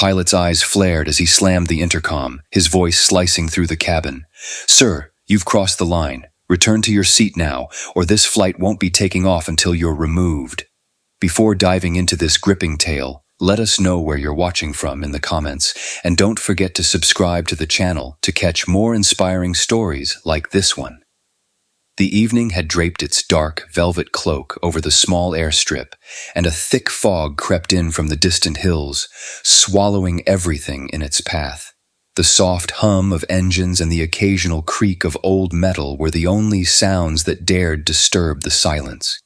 pilot's eyes flared as he slammed the intercom, his voice slicing through the cabin. "Sir, you've crossed the line. Return to your seat now, or this flight won't be taking off until you're removed." Before diving into this gripping tale, let us know where you're watching from in the comments, and don't forget to subscribe to the channel to catch more inspiring stories like this one. The evening had draped its dark, velvet cloak over the small airstrip, and a thick fog crept in from the distant hills, swallowing everything in its path. The soft hum of engines and the occasional creak of old metal were the only sounds that dared disturb the silence.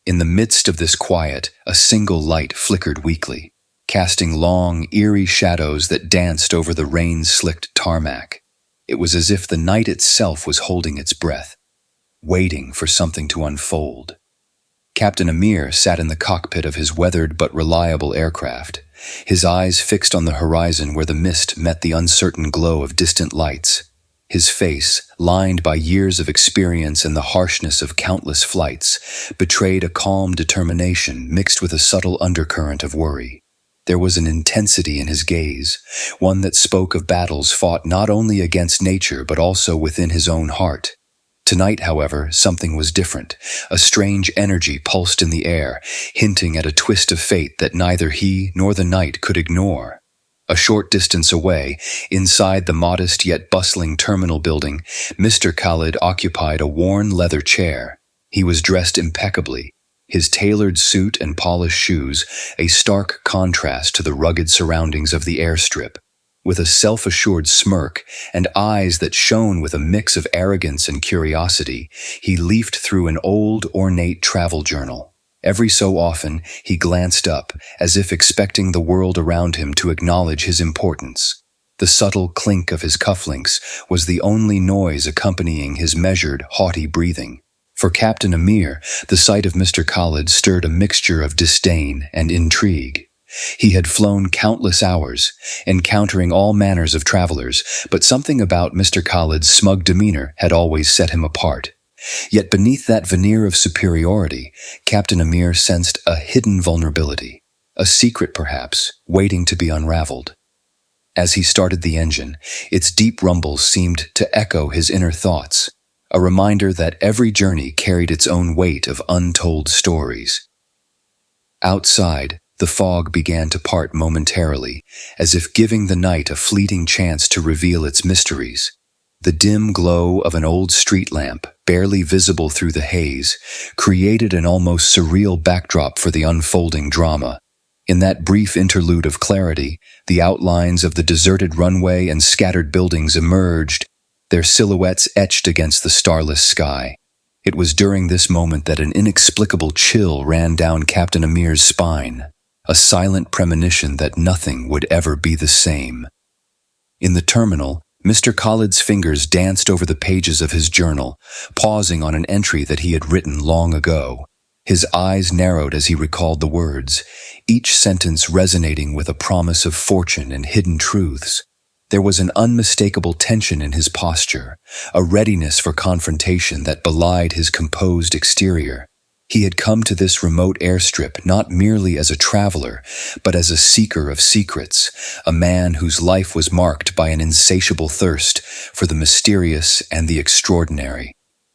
In the midst of this quiet, a single light flickered weakly, casting long, eerie shadows that danced over the rain-slicked tarmac. It was as if the night itself was holding its breath, waiting for something to unfold. Captain Amir sat in the cockpit of his weathered but reliable aircraft, his eyes fixed on the horizon where the mist met the uncertain glow of distant lights. His face, lined by years of experience and the harshness of countless flights, betrayed a calm determination mixed with a subtle undercurrent of worry. There was an intensity in his gaze, one that spoke of battles fought not only against nature but also within his own heart. Tonight, however, something was different. A strange energy pulsed in the air, hinting at a twist of fate that neither he nor the night could ignore. A short distance away, inside the modest yet bustling terminal building, Mr. Khalid occupied a worn leather chair. He was dressed impeccably, his tailored suit and polished shoes a stark contrast to the rugged surroundings of the airstrip. With a self-assured smirk and eyes that shone with a mix of arrogance and curiosity, he leafed through an old, ornate travel journal. Every so often, he glanced up, as if expecting the world around him to acknowledge his importance. The subtle clink of his cufflinks was the only noise accompanying his measured, haughty breathing. For Captain Amir, the sight of Mr. Khalid stirred a mixture of disdain and intrigue. He had flown countless hours, encountering all manners of travelers, but something about Mr. Khalid's smug demeanor had always set him apart. Yet beneath that veneer of superiority, Captain Amir sensed a hidden vulnerability, a secret perhaps, waiting to be unraveled. As he started the engine, its deep rumbles seemed to echo his inner thoughts, a reminder that every journey carried its own weight of untold stories. Outside, the fog began to part momentarily, as if giving the night a fleeting chance to reveal its mysteries. The dim glow of an old street lamp, barely visible through the haze, created an almost surreal backdrop for the unfolding drama. In that brief interlude of clarity, the outlines of the deserted runway and scattered buildings emerged, their silhouettes etched against the starless sky. It was during this moment that an inexplicable chill ran down Captain Amir's spine, a silent premonition that nothing would ever be the same. In the terminal, Mr. Khalid's fingers danced over the pages of his journal, pausing on an entry that he had written long ago. His eyes narrowed as he recalled the words, each sentence resonating with a promise of fortune and hidden truths. There was an unmistakable tension in his posture, a readiness for confrontation that belied his composed exterior. He had come to this remote airstrip not merely as a traveler, but as a seeker of secrets, a man whose life was marked by an insatiable thirst for the mysterious and the extraordinary.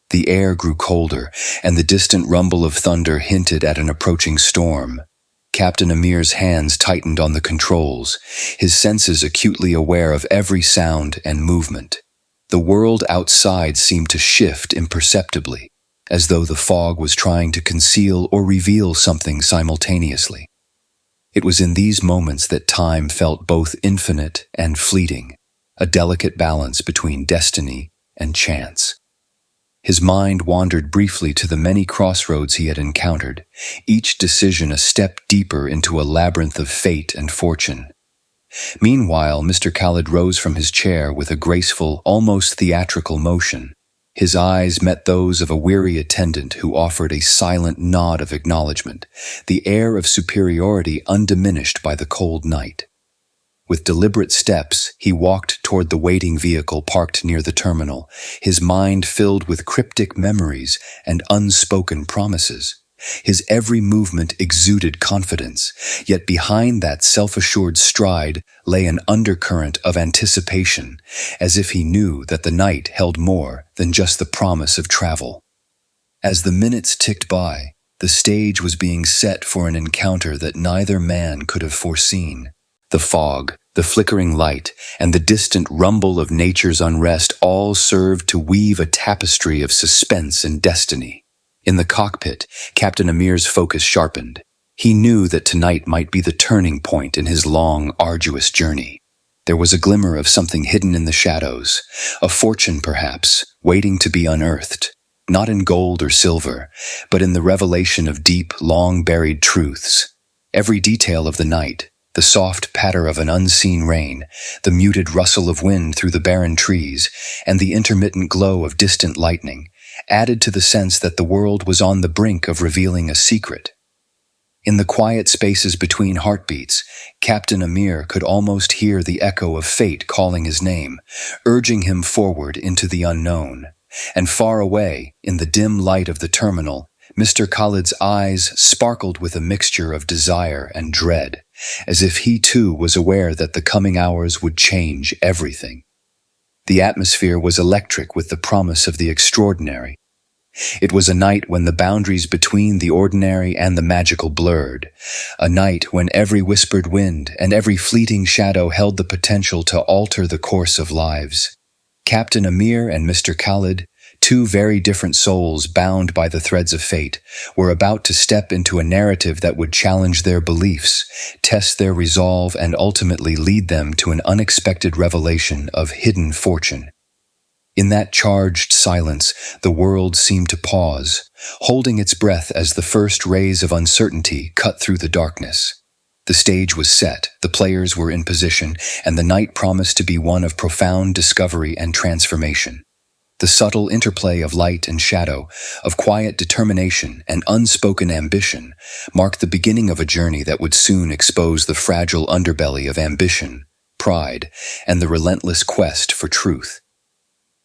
The air grew colder, and the distant rumble of thunder hinted at an approaching storm. Captain Amir's hands tightened on the controls, his senses acutely aware of every sound and movement. The world outside seemed to shift imperceptibly, as though the fog was trying to conceal or reveal something simultaneously. It was in these moments that time felt both infinite and fleeting, a delicate balance between destiny and chance. His mind wandered briefly to the many crossroads he had encountered, each decision a step deeper into a labyrinth of fate and fortune. Meanwhile, Mr. Khalid rose from his chair with a graceful, almost theatrical motion. His eyes met those of a weary attendant who offered a silent nod of acknowledgement, the air of superiority undiminished by the cold night. With deliberate steps, he walked toward the waiting vehicle parked near the terminal, his mind filled with cryptic memories and unspoken promises. His every movement exuded confidence, yet behind that self-assured stride lay an undercurrent of anticipation, as if he knew that the night held more than just the promise of travel. As the minutes ticked by, the stage was being set for an encounter that neither man could have foreseen. The fog, the flickering light, and the distant rumble of nature's unrest all served to weave a tapestry of suspense and destiny. In the cockpit, Captain Amir's focus sharpened. He knew that tonight might be the turning point in his long, arduous journey. There was a glimmer of something hidden in the shadows, a fortune perhaps, waiting to be unearthed, not in gold or silver, but in the revelation of deep, long-buried truths. Every detail of the night, the soft patter of an unseen rain, the muted rustle of wind through the barren trees, and the intermittent glow of distant lightning, added to the sense that the world was on the brink of revealing a secret. In the quiet spaces between heartbeats, Captain Amir could almost hear the echo of fate calling his name, urging him forward into the unknown. And far away, in the dim light of the terminal, Mr. Khalid's eyes sparkled with a mixture of desire and dread, as if he too was aware that the coming hours would change everything. The atmosphere was electric with the promise of the extraordinary. It was a night when the boundaries between the ordinary and the magical blurred, a night when every whispered wind and every fleeting shadow held the potential to alter the course of lives. Captain Amir and Mr. Khalid, two very different souls bound by the threads of fate, were about to step into a narrative that would challenge their beliefs, test their resolve, and ultimately lead them to an unexpected revelation of hidden fortune. In that charged silence, the world seemed to pause, holding its breath as the first rays of uncertainty cut through the darkness. The stage was set, the players were in position, and the night promised to be one of profound discovery and transformation. The subtle interplay of light and shadow, of quiet determination and unspoken ambition, marked the beginning of a journey that would soon expose the fragile underbelly of ambition, pride, and the relentless quest for truth.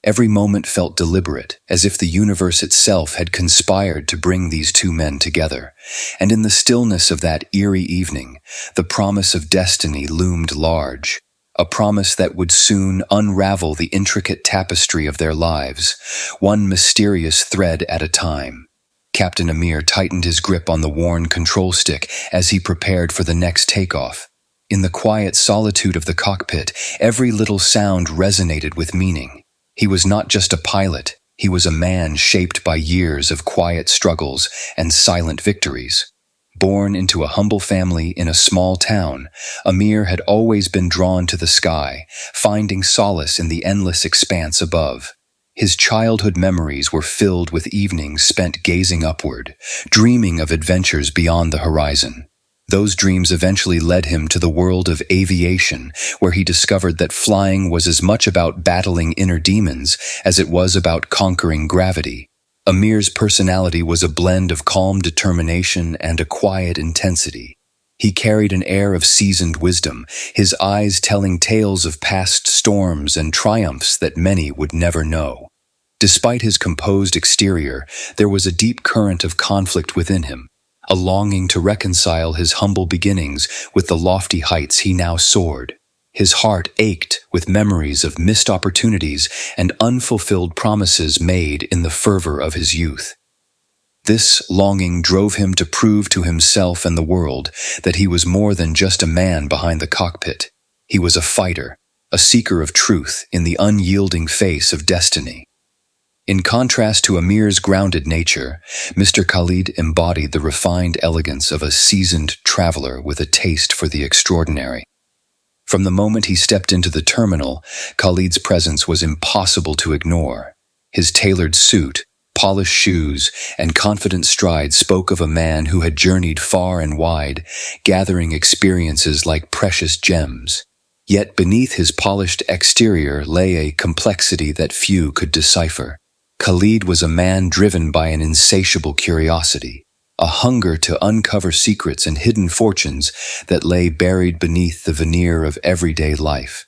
Every moment felt deliberate, as if the universe itself had conspired to bring these two men together, and in the stillness of that eerie evening, the promise of destiny loomed large, a promise that would soon unravel the intricate tapestry of their lives, one mysterious thread at a time. Captain Amir tightened his grip on the worn control stick as he prepared for the next takeoff. In the quiet solitude of the cockpit, every little sound resonated with meaning. He was not just a pilot, he was a man shaped by years of quiet struggles and silent victories. Born into a humble family in a small town, Amir had always been drawn to the sky, finding solace in the endless expanse above. His childhood memories were filled with evenings spent gazing upward, dreaming of adventures beyond the horizon. Those dreams eventually led him to the world of aviation, where he discovered that flying was as much about battling inner demons as it was about conquering gravity. Amir's personality was a blend of calm determination and a quiet intensity. He carried an air of seasoned wisdom, his eyes telling tales of past storms and triumphs that many would never know. Despite his composed exterior, there was a deep current of conflict within him, a longing to reconcile his humble beginnings with the lofty heights he now soared. His heart ached with memories of missed opportunities and unfulfilled promises made in the fervor of his youth. This longing drove him to prove to himself and the world that he was more than just a man behind the cockpit. He was a fighter, a seeker of truth in the unyielding face of destiny. In contrast to Amir's grounded nature, Mr. Khalid embodied the refined elegance of a seasoned traveler with a taste for the extraordinary. From the moment he stepped into the terminal, Khalid's presence was impossible to ignore. His tailored suit, polished shoes, and confident stride spoke of a man who had journeyed far and wide, gathering experiences like precious gems. Yet beneath his polished exterior lay a complexity that few could decipher. Khalid was a man driven by an insatiable curiosity, a hunger to uncover secrets and hidden fortunes that lay buried beneath the veneer of everyday life.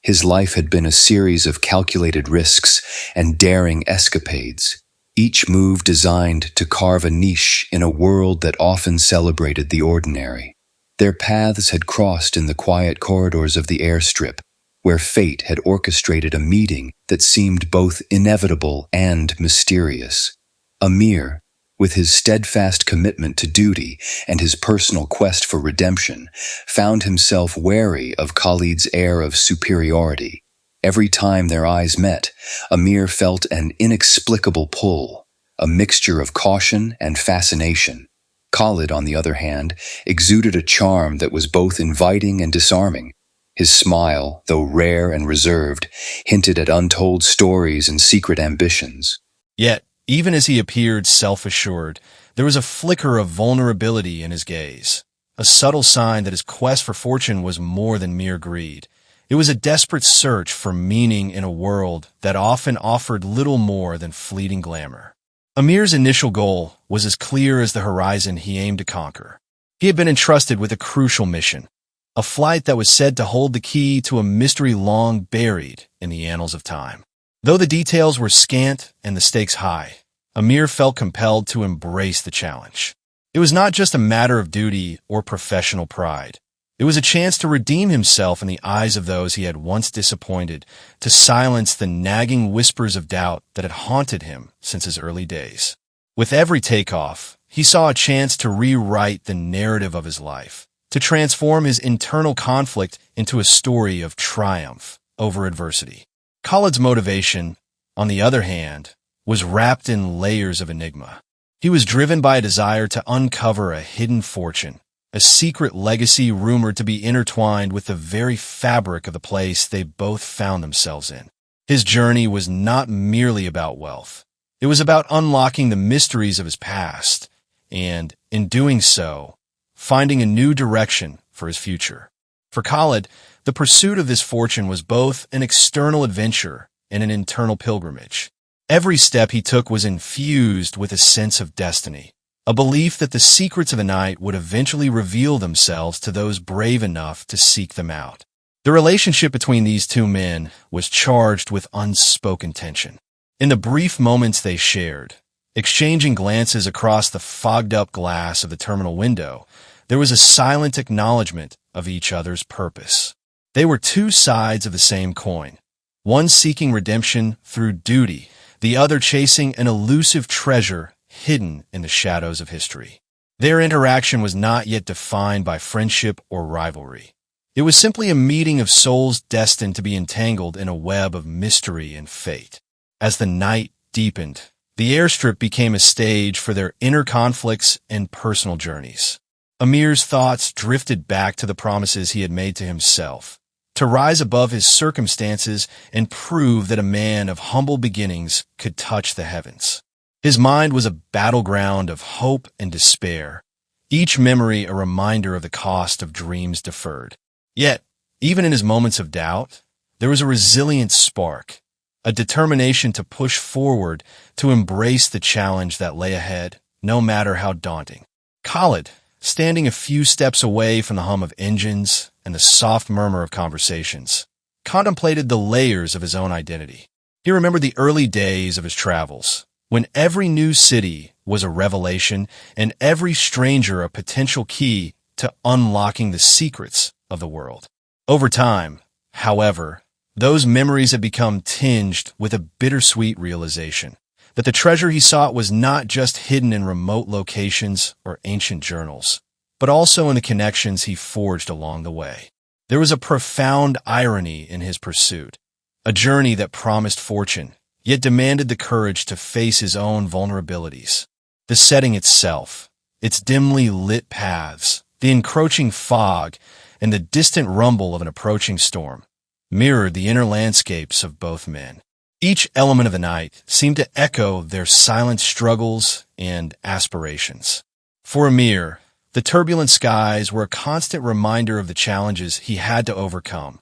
His life had been a series of calculated risks and daring escapades, each move designed to carve a niche in a world that often celebrated the ordinary. Their paths had crossed in the quiet corridors of the airstrip, where fate had orchestrated a meeting that seemed both inevitable and mysterious. Amir, with his steadfast commitment to duty and his personal quest for redemption, found himself wary of Khalid's air of superiority. Every time their eyes met, Amir felt an inexplicable pull, a mixture of caution and fascination. Khalid, on the other hand, exuded a charm that was both inviting and disarming. His smile, though rare and reserved, hinted at untold stories and secret ambitions. Yet, even as he appeared self-assured, there was a flicker of vulnerability in his gaze, a subtle sign that his quest for fortune was more than mere greed. It was a desperate search for meaning in a world that often offered little more than fleeting glamour. Amir's initial goal was as clear as the horizon he aimed to conquer. He had been entrusted with a crucial mission, a flight that was said to hold the key to a mystery long buried in the annals of time. Though the details were scant and the stakes high, Amir felt compelled to embrace the challenge. It was not just a matter of duty or professional pride. It was a chance to redeem himself in the eyes of those he had once disappointed, to silence the nagging whispers of doubt that had haunted him since his early days. With every takeoff, he saw a chance to rewrite the narrative of his life, to transform his internal conflict into a story of triumph over adversity. Khalid's motivation, on the other hand, was wrapped in layers of enigma. He was driven by a desire to uncover a hidden fortune, a secret legacy rumored to be intertwined with the very fabric of the place they both found themselves in. His journey was not merely about wealth. It was about unlocking the mysteries of his past and, in doing so, finding a new direction for his future. For Khalid, the pursuit of this fortune was both an external adventure and an internal pilgrimage. Every step he took was infused with a sense of destiny, a belief that the secrets of the night would eventually reveal themselves to those brave enough to seek them out. The relationship between these two men was charged with unspoken tension. In the brief moments they shared, exchanging glances across the fogged-up glass of the terminal window, there was a silent acknowledgement of each other's purpose. They were two sides of the same coin, one seeking redemption through duty, the other chasing an elusive treasure hidden in the shadows of history. Their interaction was not yet defined by friendship or rivalry. It was simply a meeting of souls destined to be entangled in a web of mystery and fate. As the night deepened, the airstrip became a stage for their inner conflicts and personal journeys. Amir's thoughts drifted back to the promises he had made to himself, to rise above his circumstances and prove that a man of humble beginnings could touch the heavens. His mind was a battleground of hope and despair, each memory a reminder of the cost of dreams deferred. Yet, even in his moments of doubt, there was a resilient spark, a determination to push forward, to embrace the challenge that lay ahead, no matter how daunting. Khalid, standing a few steps away from the hum of engines and the soft murmur of conversations, contemplated the layers of his own identity. He remembered the early days of his travels, when every new city was a revelation and every stranger a potential key to unlocking the secrets of the world. Over time, however, those memories had become tinged with a bittersweet realization that the treasure he sought was not just hidden in remote locations or ancient journals, but also in the connections he forged along the way. There was a profound irony in his pursuit, a journey that promised fortune, yet demanded the courage to face his own vulnerabilities. The setting itself, its dimly lit paths, the encroaching fog, and the distant rumble of an approaching storm, mirrored the inner landscapes of both men. Each element of the night seemed to echo their silent struggles and aspirations. For Amir, the turbulent skies were a constant reminder of the challenges he had to overcome,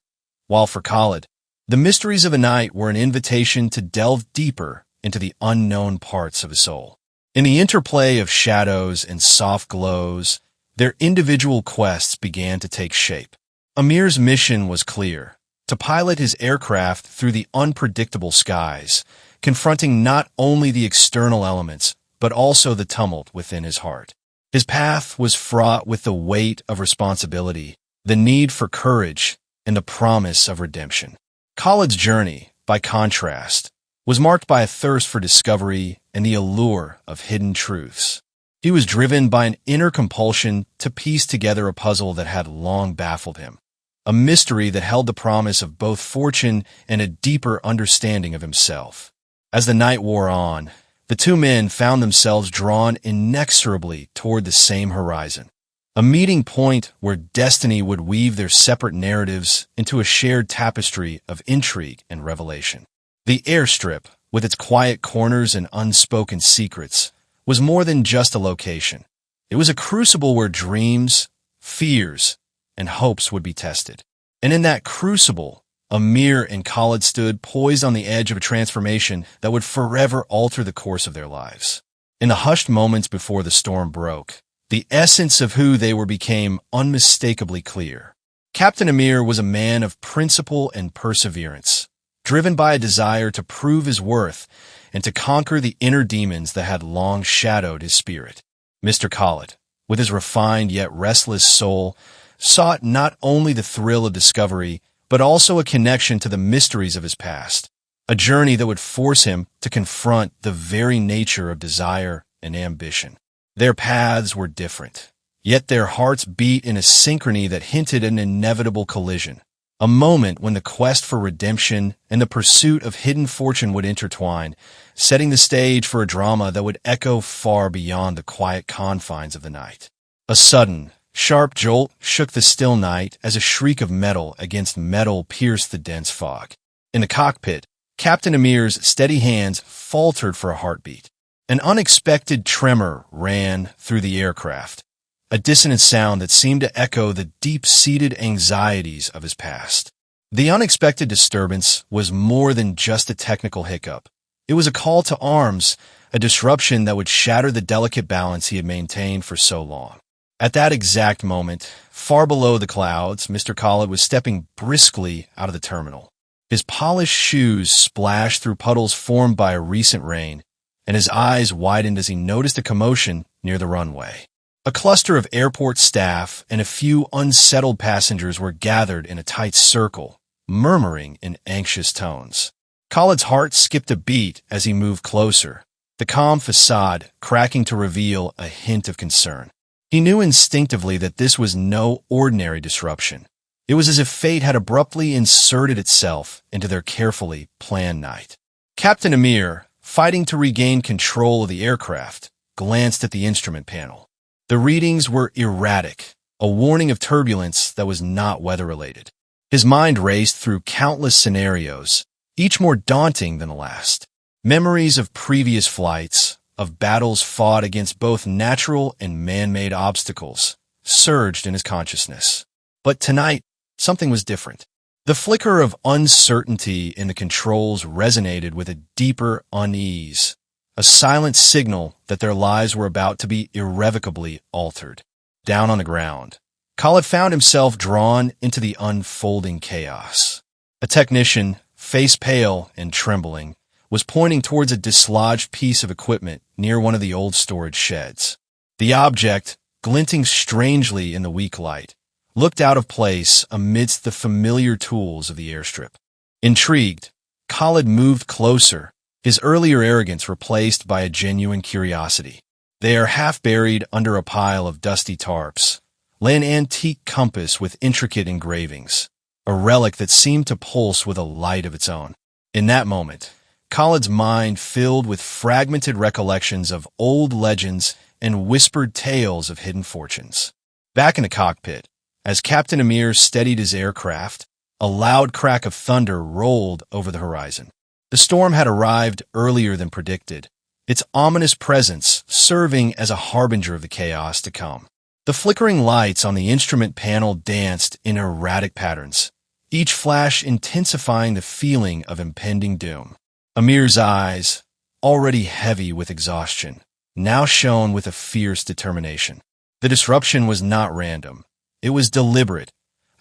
while for Khalid, the mysteries of the night were an invitation to delve deeper into the unknown parts of his soul. In the interplay of shadows and soft glows, their individual quests began to take shape. Amir's mission was clear: to pilot his aircraft through the unpredictable skies, confronting not only the external elements, but also the tumult within his heart. His path was fraught with the weight of responsibility, the need for courage, and the promise of redemption. Khalid's journey, by contrast, was marked by a thirst for discovery and the allure of hidden truths. He was driven by an inner compulsion to piece together a puzzle that had long baffled him, a mystery that held the promise of both fortune and a deeper understanding of himself. As the night wore on, the two men found themselves drawn inexorably toward the same horizon, a meeting point where destiny would weave their separate narratives into a shared tapestry of intrigue and revelation. The airstrip, with its quiet corners and unspoken secrets, was more than just a location. It was a crucible where dreams, fears, and hopes would be tested. And in that crucible, Amir and Khalid stood poised on the edge of a transformation that would forever alter the course of their lives. In the hushed moments before the storm broke, the essence of who they were became unmistakably clear. Captain Amir was a man of principle and perseverance, driven by a desire to prove his worth and to conquer the inner demons that had long shadowed his spirit. Mr. Khalid, with his refined yet restless soul, sought not only the thrill of discovery, but also a connection to the mysteries of his past, a journey that would force him to confront the very nature of desire and ambition. Their paths were different, yet their hearts beat in a synchrony that hinted at an inevitable collision, a moment when the quest for redemption and the pursuit of hidden fortune would intertwine, setting the stage for a drama that would echo far beyond the quiet confines of the night. A sudden, sharp jolt shook the still night as a shriek of metal against metal pierced the dense fog. In the cockpit, Captain Amir's steady hands faltered for a heartbeat. An unexpected tremor ran through the aircraft, a dissonant sound that seemed to echo the deep-seated anxieties of his past. The unexpected disturbance was more than just a technical hiccup. It was a call to arms, a disruption that would shatter the delicate balance he had maintained for so long. At that exact moment, far below the clouds, Mr. Khalid was stepping briskly out of the terminal. His polished shoes splashed through puddles formed by a recent rain, and his eyes widened as he noticed a commotion near the runway. A cluster of airport staff and a few unsettled passengers were gathered in a tight circle, murmuring in anxious tones. Khalid's heart skipped a beat as he moved closer, the calm facade cracking to reveal a hint of concern. He knew instinctively that this was no ordinary disruption. It was as if fate had abruptly inserted itself into their carefully planned night. Captain Amir, fighting to regain control of the aircraft, glanced at the instrument panel. The readings were erratic, a warning of turbulence that was not weather-related. His mind raced through countless scenarios, each more daunting than the last. Memories of previous flights, of battles fought against both natural and man-made obstacles, surged in his consciousness. But tonight, something was different. The flicker of uncertainty in the controls resonated with a deeper unease, a silent signal that their lives were about to be irrevocably altered. Down on the ground, Khalid found himself drawn into the unfolding chaos. A technician, face pale and trembling, was pointing towards a dislodged piece of equipment near one of the old storage sheds. The object, glinting strangely in the weak light, looked out of place amidst the familiar tools of the airstrip. Intrigued, Khalid moved closer, his earlier arrogance replaced by a genuine curiosity. There, half buried under a pile of dusty tarps, lay an antique compass with intricate engravings, a relic that seemed to pulse with a light of its own. In that moment, Khalid's mind filled with fragmented recollections of old legends and whispered tales of hidden fortunes. Back in the cockpit, as Captain Amir steadied his aircraft, a loud crack of thunder rolled over the horizon. The storm had arrived earlier than predicted, its ominous presence serving as a harbinger of the chaos to come. The flickering lights on the instrument panel danced in erratic patterns, each flash intensifying the feeling of impending doom. Amir's eyes, already heavy with exhaustion, now shone with a fierce determination. The disruption was not random. It was deliberate,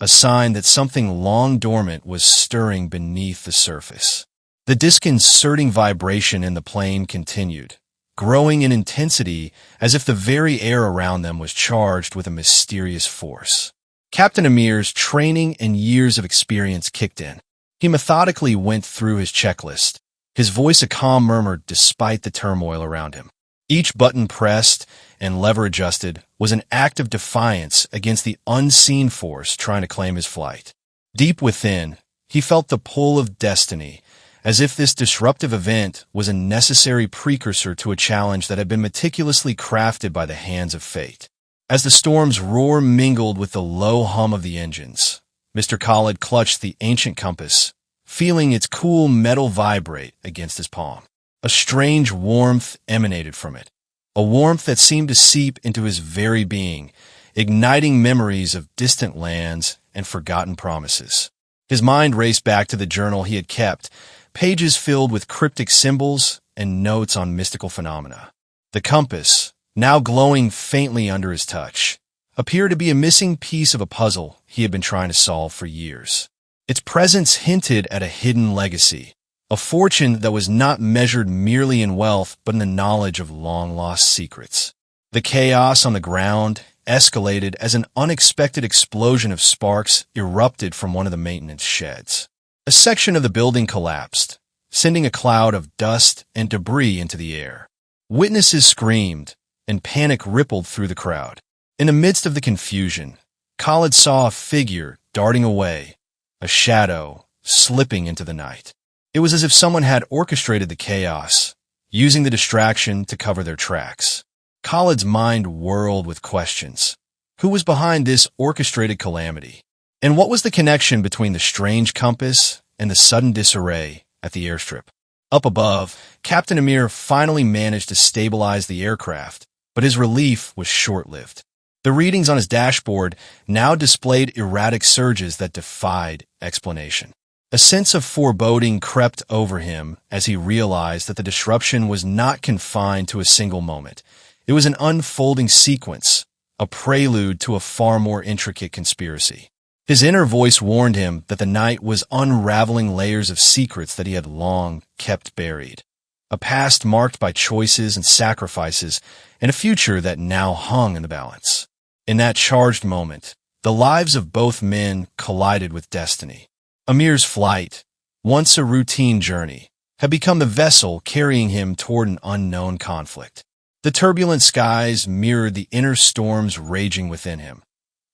a sign that something long dormant was stirring beneath the surface. The disconcerting vibration in the plane continued, growing in intensity as if the very air around them was charged with a mysterious force. Captain Amir's training and years of experience kicked in. He methodically went through his checklist, his voice a calm murmur despite the turmoil around him. Each button pressed and lever adjusted was an act of defiance against the unseen force trying to claim his flight. Deep within, he felt the pull of destiny, as if this disruptive event was a necessary precursor to a challenge that had been meticulously crafted by the hands of fate. As the storm's roar mingled with the low hum of the engines, Mr. Khalid clutched the ancient compass, feeling its cool metal vibrate against his palm. A strange warmth emanated from it, a warmth that seemed to seep into his very being, igniting memories of distant lands and forgotten promises. His mind raced back to the journal he had kept, pages filled with cryptic symbols and notes on mystical phenomena. The compass, now glowing faintly under his touch, appeared to be a missing piece of a puzzle he had been trying to solve for years. Its presence hinted at a hidden legacy, a fortune that was not measured merely in wealth but in the knowledge of long-lost secrets. The chaos on the ground escalated as an unexpected explosion of sparks erupted from one of the maintenance sheds. A section of the building collapsed, sending a cloud of dust and debris into the air. Witnesses screamed, and panic rippled through the crowd. In the midst of the confusion, Khalid saw a figure darting away, a shadow slipping into the night. It was as if someone had orchestrated the chaos, using the distraction to cover their tracks. Khalid's mind whirled with questions. Who was behind this orchestrated calamity? And what was the connection between the strange compass and the sudden disarray at the airstrip? Up above, Captain Amir finally managed to stabilize the aircraft, but his relief was short-lived. The readings on his dashboard now displayed erratic surges that defied explanation. A sense of foreboding crept over him as he realized that the disruption was not confined to a single moment. It was an unfolding sequence, a prelude to a far more intricate conspiracy. His inner voice warned him that the night was unraveling layers of secrets that he had long kept buried. A past marked by choices and sacrifices, and a future that now hung in the balance. In that charged moment, the lives of both men collided with destiny. Amir's flight, once a routine journey, had become the vessel carrying him toward an unknown conflict. The turbulent skies mirrored the inner storms raging within him,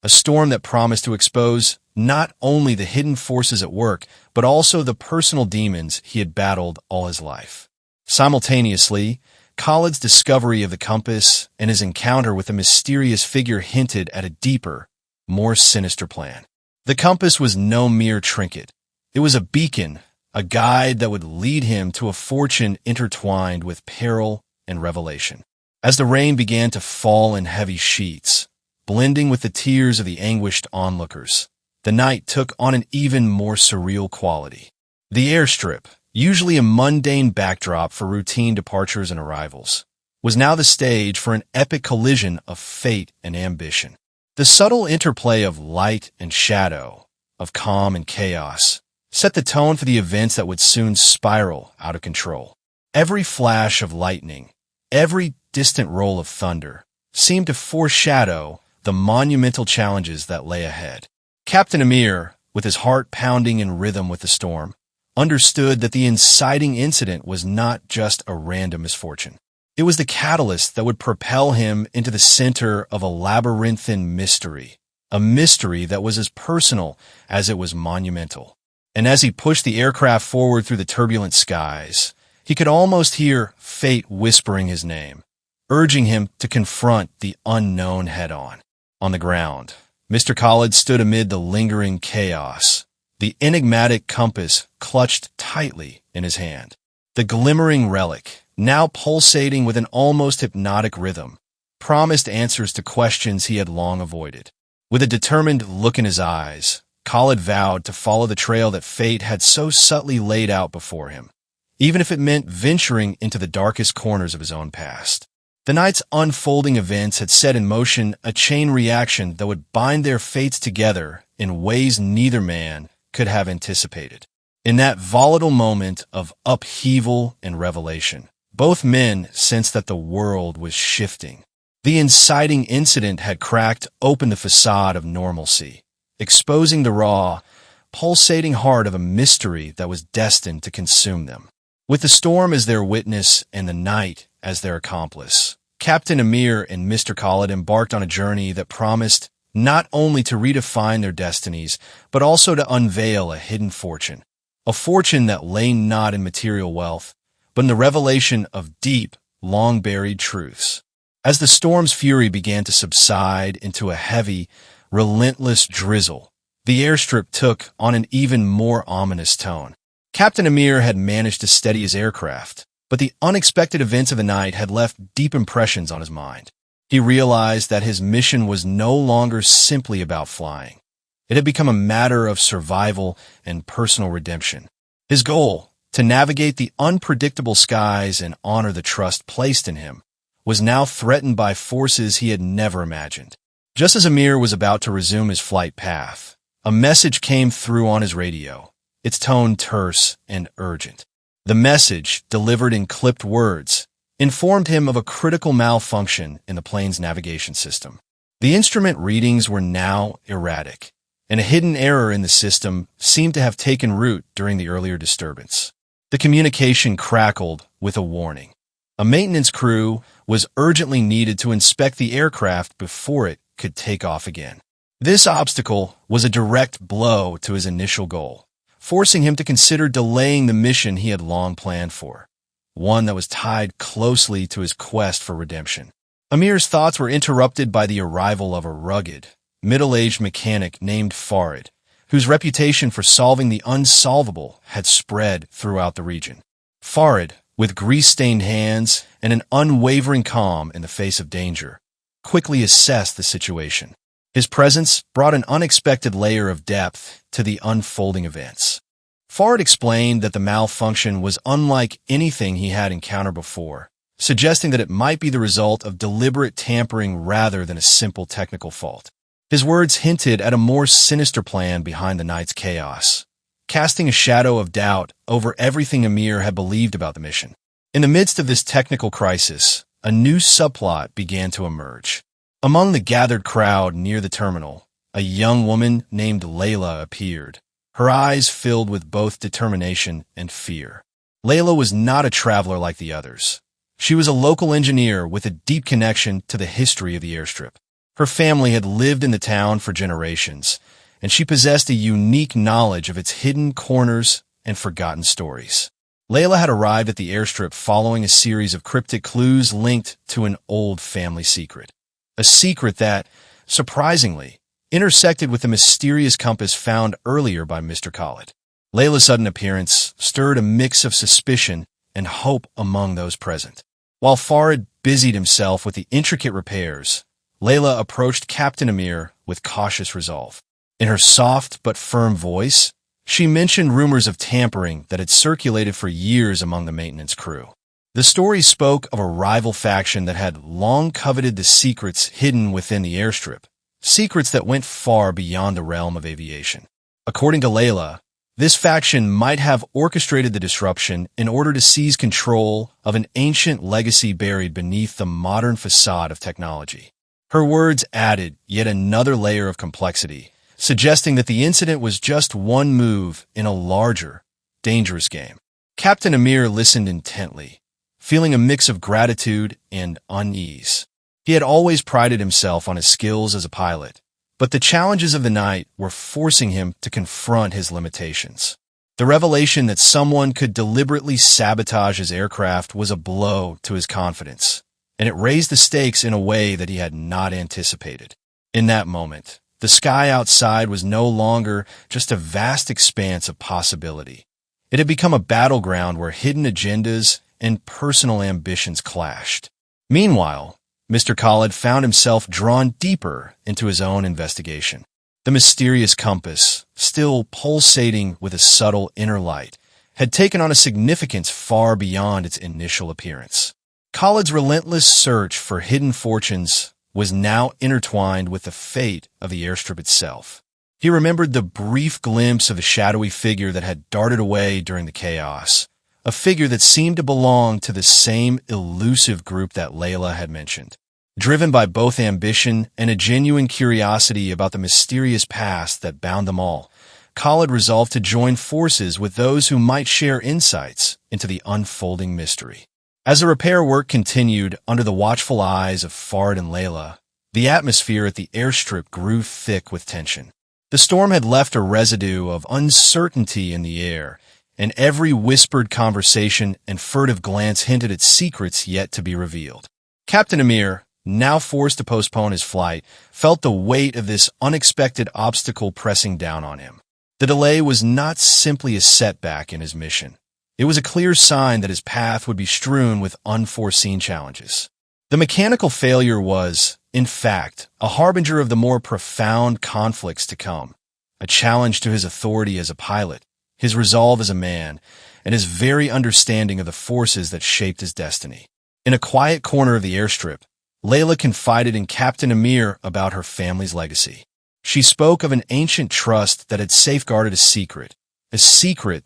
a storm that promised to expose not only the hidden forces at work, but also the personal demons he had battled all his life. Simultaneously, Khalid's discovery of the compass and his encounter with the mysterious figure hinted at a deeper, more sinister plan. The compass was no mere trinket. It was a beacon, a guide that would lead him to a fortune intertwined with peril and revelation. As the rain began to fall in heavy sheets, blending with the tears of the anguished onlookers, the night took on an even more surreal quality. The airstrip, usually a mundane backdrop for routine departures and arrivals, was now the stage for an epic collision of fate and ambition. The subtle interplay of light and shadow, of calm and chaos, set the tone for the events that would soon spiral out of control. Every flash of lightning, every distant roll of thunder, seemed to foreshadow the monumental challenges that lay ahead. Captain Amir, with his heart pounding in rhythm with the storm, understood that the inciting incident was not just a random misfortune. It was the catalyst that would propel him into the center of a labyrinthine mystery, a mystery that was as personal as it was monumental. And as he pushed the aircraft forward through the turbulent skies, he could almost hear fate whispering his name, urging him to confront the unknown head-on. On the ground, Mr. Khalid stood amid the lingering chaos, the enigmatic compass clutched tightly in his hand. The glimmering relic, now pulsating with an almost hypnotic rhythm, promised answers to questions he had long avoided. With a determined look in his eyes, Khalid vowed to follow the trail that fate had so subtly laid out before him, even if it meant venturing into the darkest corners of his own past. The night's unfolding events had set in motion a chain reaction that would bind their fates together in ways neither man could have anticipated. In that volatile moment of upheaval and revelation, both men sensed that the world was shifting. The inciting incident had cracked open the facade of normalcy, exposing the raw, pulsating heart of a mystery that was destined to consume them. With the storm as their witness and the night as their accomplice, Captain Amir and Mr. Khalid embarked on a journey that promised not only to redefine their destinies, but also to unveil a hidden fortune. A fortune that lay not in material wealth, but in the revelation of deep, long-buried truths. As the storm's fury began to subside into a heavy, relentless drizzle, the airstrip took on an even more ominous tone. Captain Amir had managed to steady his aircraft, but the unexpected events of the night had left deep impressions on his mind. He realized that his mission was no longer simply about flying. It had become a matter of survival and personal redemption. His goal, to navigate the unpredictable skies and honor the trust placed in him, was now threatened by forces he had never imagined. Just as Amir was about to resume his flight path, a message came through on his radio, its tone terse and urgent. The message, delivered in clipped words, informed him of a critical malfunction in the plane's navigation system. The instrument readings were now erratic, and a hidden error in the system seemed to have taken root during the earlier disturbance. The communication crackled with a warning. A maintenance crew was urgently needed to inspect the aircraft before it could take off again. This obstacle was a direct blow to his initial goal, forcing him to consider delaying the mission he had long planned for, one that was tied closely to his quest for redemption. Amir's thoughts were interrupted by the arrival of a rugged, middle-aged mechanic named Farid, whose reputation for solving the unsolvable had spread throughout the region. Farid, with grease-stained hands and an unwavering calm in the face of danger, quickly assessed the situation. His presence brought an unexpected layer of depth to the unfolding events. Farid explained that the malfunction was unlike anything he had encountered before, suggesting that it might be the result of deliberate tampering rather than a simple technical fault. His words hinted at a more sinister plan behind the night's chaos, casting a shadow of doubt over everything Amir had believed about the mission. In the midst of this technical crisis, a new subplot began to emerge. Among the gathered crowd near the terminal, a young woman named Layla appeared, her eyes filled with both determination and fear. Layla was not a traveler like the others. She was a local engineer with a deep connection to the history of the airstrip. Her family had lived in the town for generations, and she possessed a unique knowledge of its hidden corners and forgotten stories. Layla had arrived at the airstrip following a series of cryptic clues linked to an old family secret. A secret that, surprisingly, intersected with the mysterious compass found earlier by Mr. Khalid. Layla's sudden appearance stirred a mix of suspicion and hope among those present. While Farid busied himself with the intricate repairs, Layla approached Captain Amir with cautious resolve. In her soft but firm voice, she mentioned rumors of tampering that had circulated for years among the maintenance crew. The story spoke of a rival faction that had long coveted the secrets hidden within the airstrip, secrets that went far beyond the realm of aviation. According to Layla, this faction might have orchestrated the disruption in order to seize control of an ancient legacy buried beneath the modern facade of technology. Her words added yet another layer of complexity, suggesting that the incident was just one move in a larger, dangerous game. Captain Amir listened intently, feeling a mix of gratitude and unease. He had always prided himself on his skills as a pilot, but the challenges of the night were forcing him to confront his limitations. The revelation that someone could deliberately sabotage his aircraft was a blow to his confidence, and it raised the stakes in a way that he had not anticipated. In that moment, the sky outside was no longer just a vast expanse of possibility. It had become a battleground where hidden agendas and personal ambitions clashed. Meanwhile, Mr. Khalid found himself drawn deeper into his own investigation. The mysterious compass, still pulsating with a subtle inner light, had taken on a significance far beyond its initial appearance. Khalid's relentless search for hidden fortunes was now intertwined with the fate of the airstrip itself. He remembered the brief glimpse of a shadowy figure that had darted away during the chaos, a figure that seemed to belong to the same elusive group that Layla had mentioned. Driven by both ambition and a genuine curiosity about the mysterious past that bound them all, Khalid resolved to join forces with those who might share insights into the unfolding mystery. As the repair work continued under the watchful eyes of Fard and Layla, the atmosphere at the airstrip grew thick with tension. The storm had left a residue of uncertainty in the air, and every whispered conversation and furtive glance hinted at secrets yet to be revealed. Captain Amir, now forced to postpone his flight, felt the weight of this unexpected obstacle pressing down on him. The delay was not simply a setback in his mission. It was a clear sign that his path would be strewn with unforeseen challenges. The mechanical failure was, in fact, a harbinger of the more profound conflicts to come, a challenge to his authority as a pilot, his resolve as a man, and his very understanding of the forces that shaped his destiny. In a quiet corner of the airstrip, Layla confided in Captain Amir about her family's legacy. She spoke of an ancient trust that had safeguarded a secret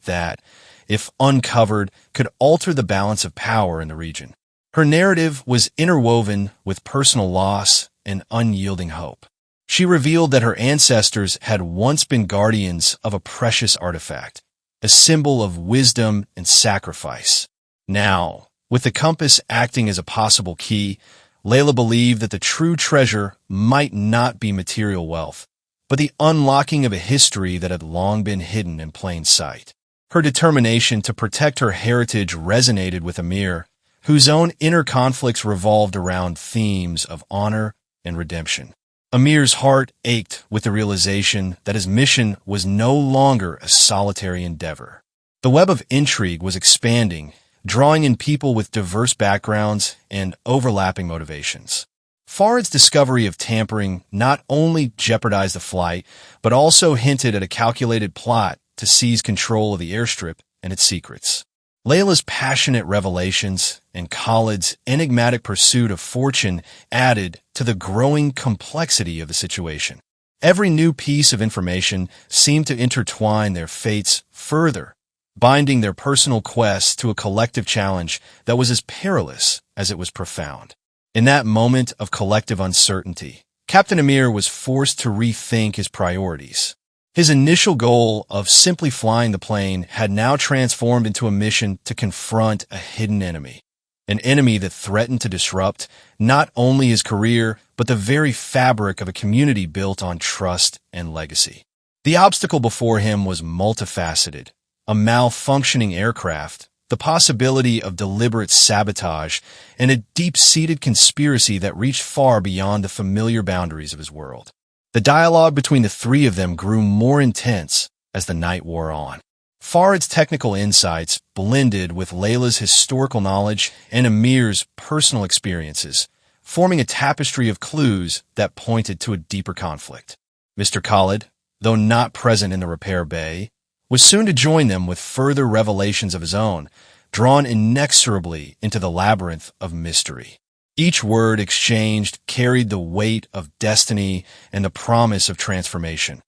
that, if uncovered, could alter the balance of power in the region. Her narrative was interwoven with personal loss and unyielding hope. She revealed that her ancestors had once been guardians of a precious artifact, a symbol of wisdom and sacrifice. Now, with the compass acting as a possible key, Layla believed that the true treasure might not be material wealth, but the unlocking of a history that had long been hidden in plain sight. Her determination to protect her heritage resonated with Amir, whose own inner conflicts revolved around themes of honor and redemption. Amir's heart ached with the realization that his mission was no longer a solitary endeavor. The web of intrigue was expanding, drawing in people with diverse backgrounds and overlapping motivations. Fard's discovery of tampering not only jeopardized the flight, but also hinted at a calculated plot to seize control of the airstrip and its secrets. Layla's passionate revelations and Khalid's enigmatic pursuit of fortune added to the growing complexity of the situation. Every new piece of information seemed to intertwine their fates further, binding their personal quests to a collective challenge that was as perilous as it was profound. In that moment of collective uncertainty, Captain Amir was forced to rethink his priorities. His initial goal of simply flying the plane had now transformed into a mission to confront a hidden enemy, an enemy that threatened to disrupt not only his career, but the very fabric of a community built on trust and legacy. The obstacle before him was multifaceted: a malfunctioning aircraft, the possibility of deliberate sabotage, and a deep-seated conspiracy that reached far beyond the familiar boundaries of his world. The dialogue between the three of them grew more intense as the night wore on. Fard's technical insights blended with Layla's historical knowledge and Amir's personal experiences, forming a tapestry of clues that pointed to a deeper conflict. Mr. Khalid, though not present in the repair bay, was soon to join them with further revelations of his own, drawn inexorably into the labyrinth of mystery. Each word exchanged carried the weight of destiny and the promise of transformation.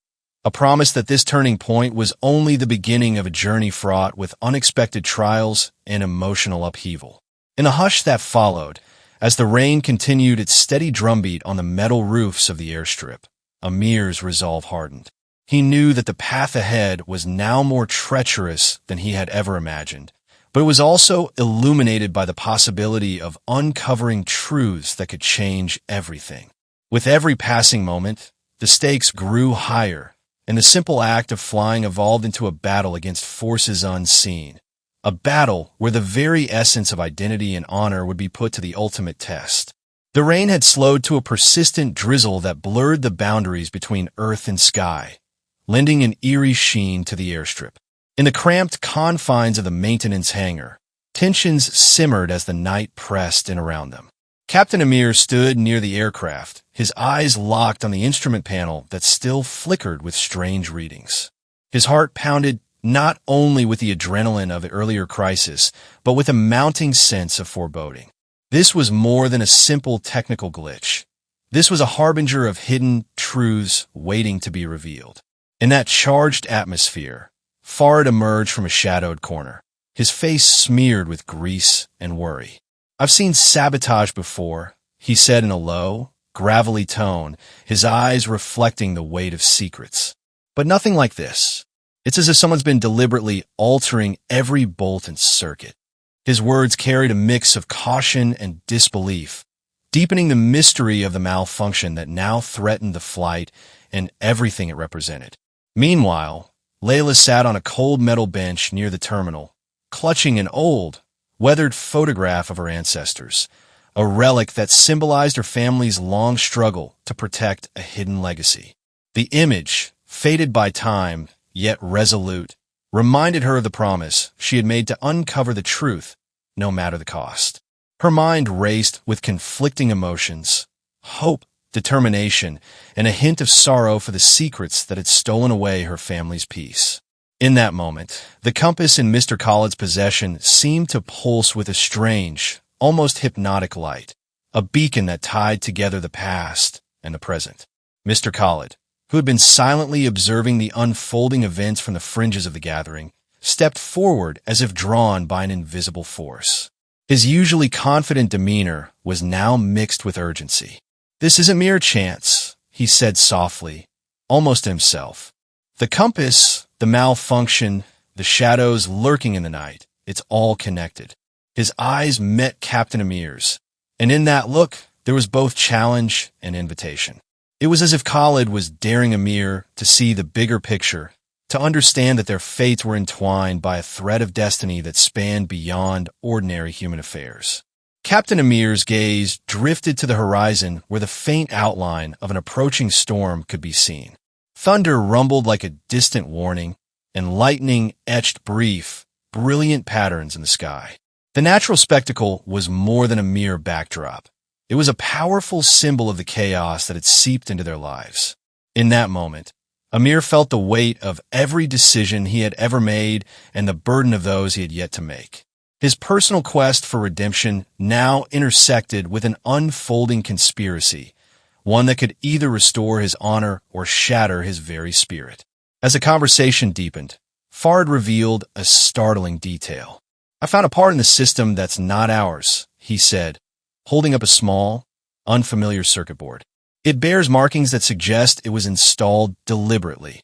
A promise that this turning point was only the beginning of a journey fraught with unexpected trials and emotional upheaval. In the hush that followed, as the rain continued its steady drumbeat on the metal roofs of the airstrip, Amir's resolve hardened. He knew that the path ahead was now more treacherous than he had ever imagined, but it was also illuminated by the possibility of uncovering truths that could change everything. With every passing moment, the stakes grew higher, and the simple act of flying evolved into a battle against forces unseen, a battle where the very essence of identity and honor would be put to the ultimate test. The rain had slowed to a persistent drizzle that blurred the boundaries between earth and sky, lending an eerie sheen to the airstrip. In the cramped confines of the maintenance hangar, tensions simmered as the night pressed in around them. Captain Amir stood near the aircraft, his eyes locked on the instrument panel that still flickered with strange readings. His heart pounded not only with the adrenaline of the earlier crisis, but with a mounting sense of foreboding. This was more than a simple technical glitch. This was a harbinger of hidden truths waiting to be revealed. In that charged atmosphere, Fard emerged from a shadowed corner, his face smeared with grease and worry. "I've seen sabotage before," he said in a low, gravelly tone, his eyes reflecting the weight of secrets. "But nothing like this. It's as if someone's been deliberately altering every bolt and circuit." His words carried a mix of caution and disbelief, deepening the mystery of the malfunction that now threatened the flight and everything it represented. Meanwhile, Layla sat on a cold metal bench near the terminal, clutching an old, weathered photograph of her ancestors, a relic that symbolized her family's long struggle to protect a hidden legacy. The image, faded by time, yet resolute, reminded her of the promise she had made to uncover the truth, no matter the cost. Her mind raced with conflicting emotions, hope, determination, and a hint of sorrow for the secrets that had stolen away her family's peace. In that moment, the compass in Mr. Khaled's possession seemed to pulse with a strange, almost hypnotic light, a beacon that tied together the past and the present. Mr. Khaled, who had been silently observing the unfolding events from the fringes of the gathering, stepped forward as if drawn by an invisible force. His usually confident demeanor was now mixed with urgency. "This isn't mere chance," he said softly, almost to himself. "The compass, the malfunction, the shadows lurking in the night, it's all connected." His eyes met Captain Amir's, and in that look, there was both challenge and invitation. It was as if Khaled was daring Amir to see the bigger picture, to understand that their fates were entwined by a thread of destiny that spanned beyond ordinary human affairs. Captain Amir's gaze drifted to the horizon where the faint outline of an approaching storm could be seen. Thunder rumbled like a distant warning, and lightning etched brief, brilliant patterns in the sky. The natural spectacle was more than a mere backdrop. It was a powerful symbol of the chaos that had seeped into their lives. In that moment, Amir felt the weight of every decision he had ever made and the burden of those he had yet to make. His personal quest for redemption now intersected with an unfolding conspiracy, one that could either restore his honor or shatter his very spirit. As the conversation deepened, Fard revealed a startling detail. "I found a part in the system that's not ours," he said, holding up a small, unfamiliar circuit board. "It bears markings that suggest it was installed deliberately,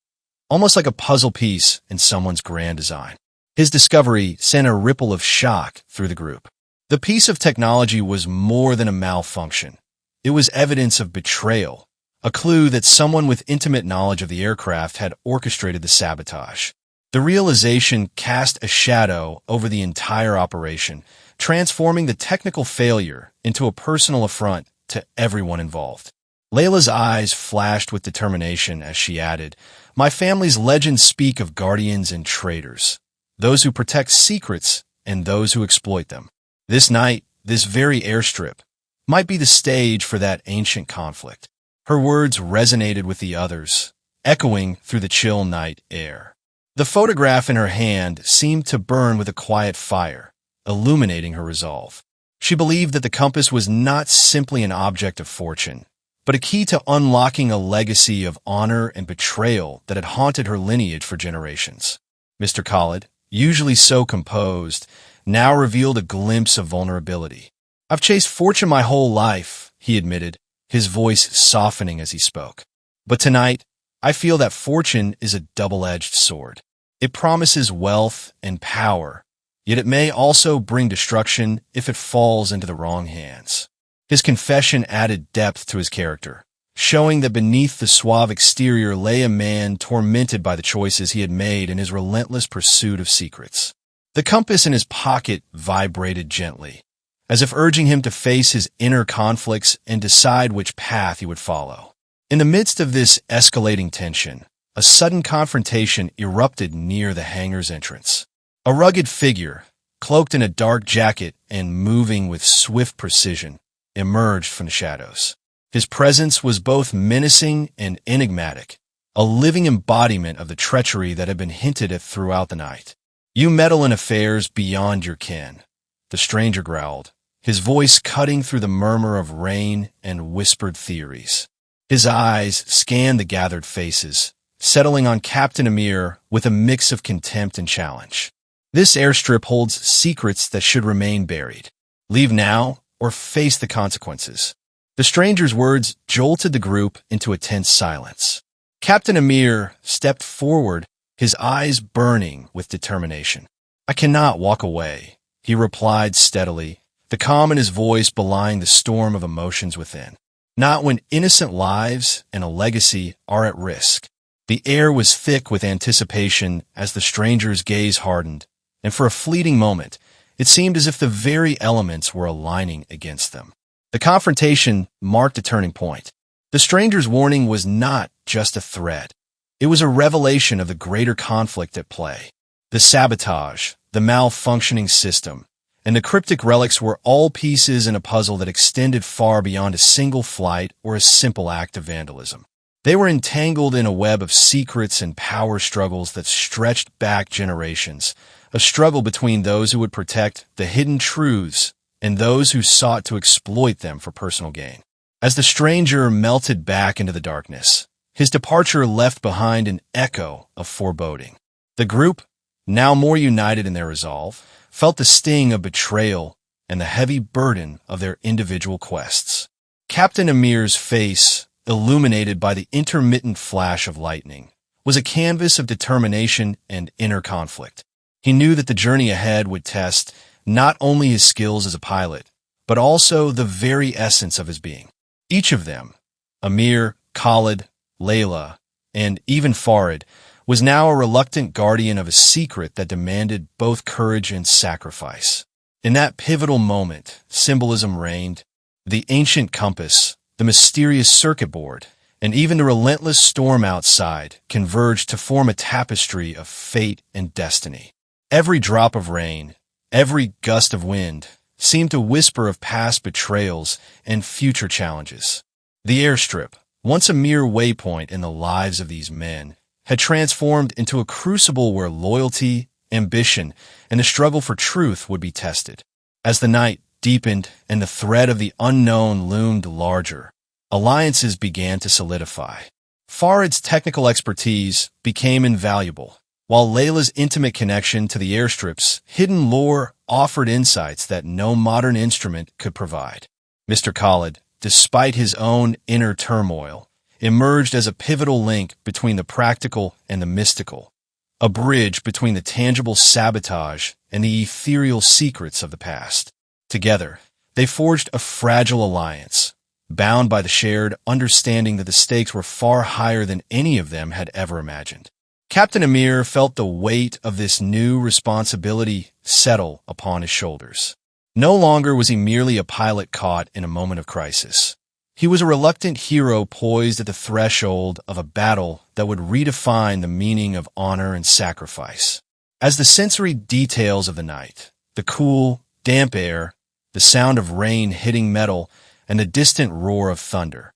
almost like a puzzle piece in someone's grand design." His discovery sent a ripple of shock through the group. The piece of technology was more than a malfunction. It was evidence of betrayal, a clue that someone with intimate knowledge of the aircraft had orchestrated the sabotage. The realization cast a shadow over the entire operation, transforming the technical failure into a personal affront to everyone involved. Layla's eyes flashed with determination as she added, "My family's legends speak of guardians and traitors, those who protect secrets and those who exploit them. This night, this very airstrip, might be the stage for that ancient conflict." Her words resonated with the others, echoing through the chill night air. The photograph in her hand seemed to burn with a quiet fire, illuminating her resolve. She believed that the compass was not simply an object of fortune, but a key to unlocking a legacy of honor and betrayal that had haunted her lineage for generations. Mr. Khaled, usually so composed, now revealed a glimpse of vulnerability. "I've chased fortune my whole life," he admitted, his voice softening as he spoke. "But tonight, I feel that fortune is a double-edged sword. It promises wealth and power, yet it may also bring destruction if it falls into the wrong hands." His confession added depth to his character, showing that beneath the suave exterior lay a man tormented by the choices he had made in his relentless pursuit of secrets. The compass in his pocket vibrated gently, as if urging him to face his inner conflicts and decide which path he would follow. In the midst of this escalating tension, a sudden confrontation erupted near the hangar's entrance. A rugged figure, cloaked in a dark jacket and moving with swift precision, emerged from the shadows. His presence was both menacing and enigmatic, a living embodiment of the treachery that had been hinted at throughout the night. "You meddle in affairs beyond your ken," the stranger growled, his voice cutting through the murmur of rain and whispered theories. His eyes scanned the gathered faces, settling on Captain Amir with a mix of contempt and challenge. This airstrip holds secrets that should remain buried. Leave now or face the consequences. The stranger's words jolted the group into a tense silence. Captain Amir stepped forward, his eyes burning with determination. "I cannot walk away," he replied steadily, the calm in his voice belying the storm of emotions within. "Not when innocent lives and a legacy are at risk." The air was thick with anticipation as the stranger's gaze hardened, and for a fleeting moment, it seemed as if the very elements were aligning against them. The confrontation marked a turning point. The stranger's warning was not just a threat. It was a revelation of the greater conflict at play. The sabotage, the malfunctioning system, and the cryptic relics were all pieces in a puzzle that extended far beyond a single flight or a simple act of vandalism. They were entangled in a web of secrets and power struggles that stretched back generations, a struggle between those who would protect the hidden truths and those who sought to exploit them for personal gain. As the stranger melted back into the darkness, his departure left behind an echo of foreboding. The group, now more united in their resolve, felt the sting of betrayal and the heavy burden of their individual quests. Captain Amir's face, illuminated by the intermittent flash of lightning, was a canvas of determination and inner conflict. He knew that the journey ahead would test not only his skills as a pilot, but also the very essence of his being. Each of them, Amir, Khalid, Layla, and even Farid, was now a reluctant guardian of a secret that demanded both courage and sacrifice. In that pivotal moment, symbolism reigned. The ancient compass, the mysterious circuit board, and even the relentless storm outside converged to form a tapestry of fate and destiny. Every drop of rain, every gust of wind, seemed to whisper of past betrayals and future challenges. The airstrip, once a mere waypoint in the lives of these men, had transformed into a crucible where loyalty, ambition, and the struggle for truth would be tested. As the night deepened and the threat of the unknown loomed larger, alliances began to solidify. Farid's technical expertise became invaluable, while Layla's intimate connection to the airstrip's hidden lore offered insights that no modern instrument could provide. Mr. Khalid, despite his own inner turmoil, emerged as a pivotal link between the practical and the mystical, a bridge between the tangible sabotage and the ethereal secrets of the past. Together, they forged a fragile alliance, bound by the shared understanding that the stakes were far higher than any of them had ever imagined. Captain Amir felt the weight of this new responsibility settle upon his shoulders. No longer was he merely a pilot caught in a moment of crisis. He was a reluctant hero poised at the threshold of a battle that would redefine the meaning of honor and sacrifice. As the sensory details of the night, the cool, damp air, the sound of rain hitting metal, and the distant roar of thunder,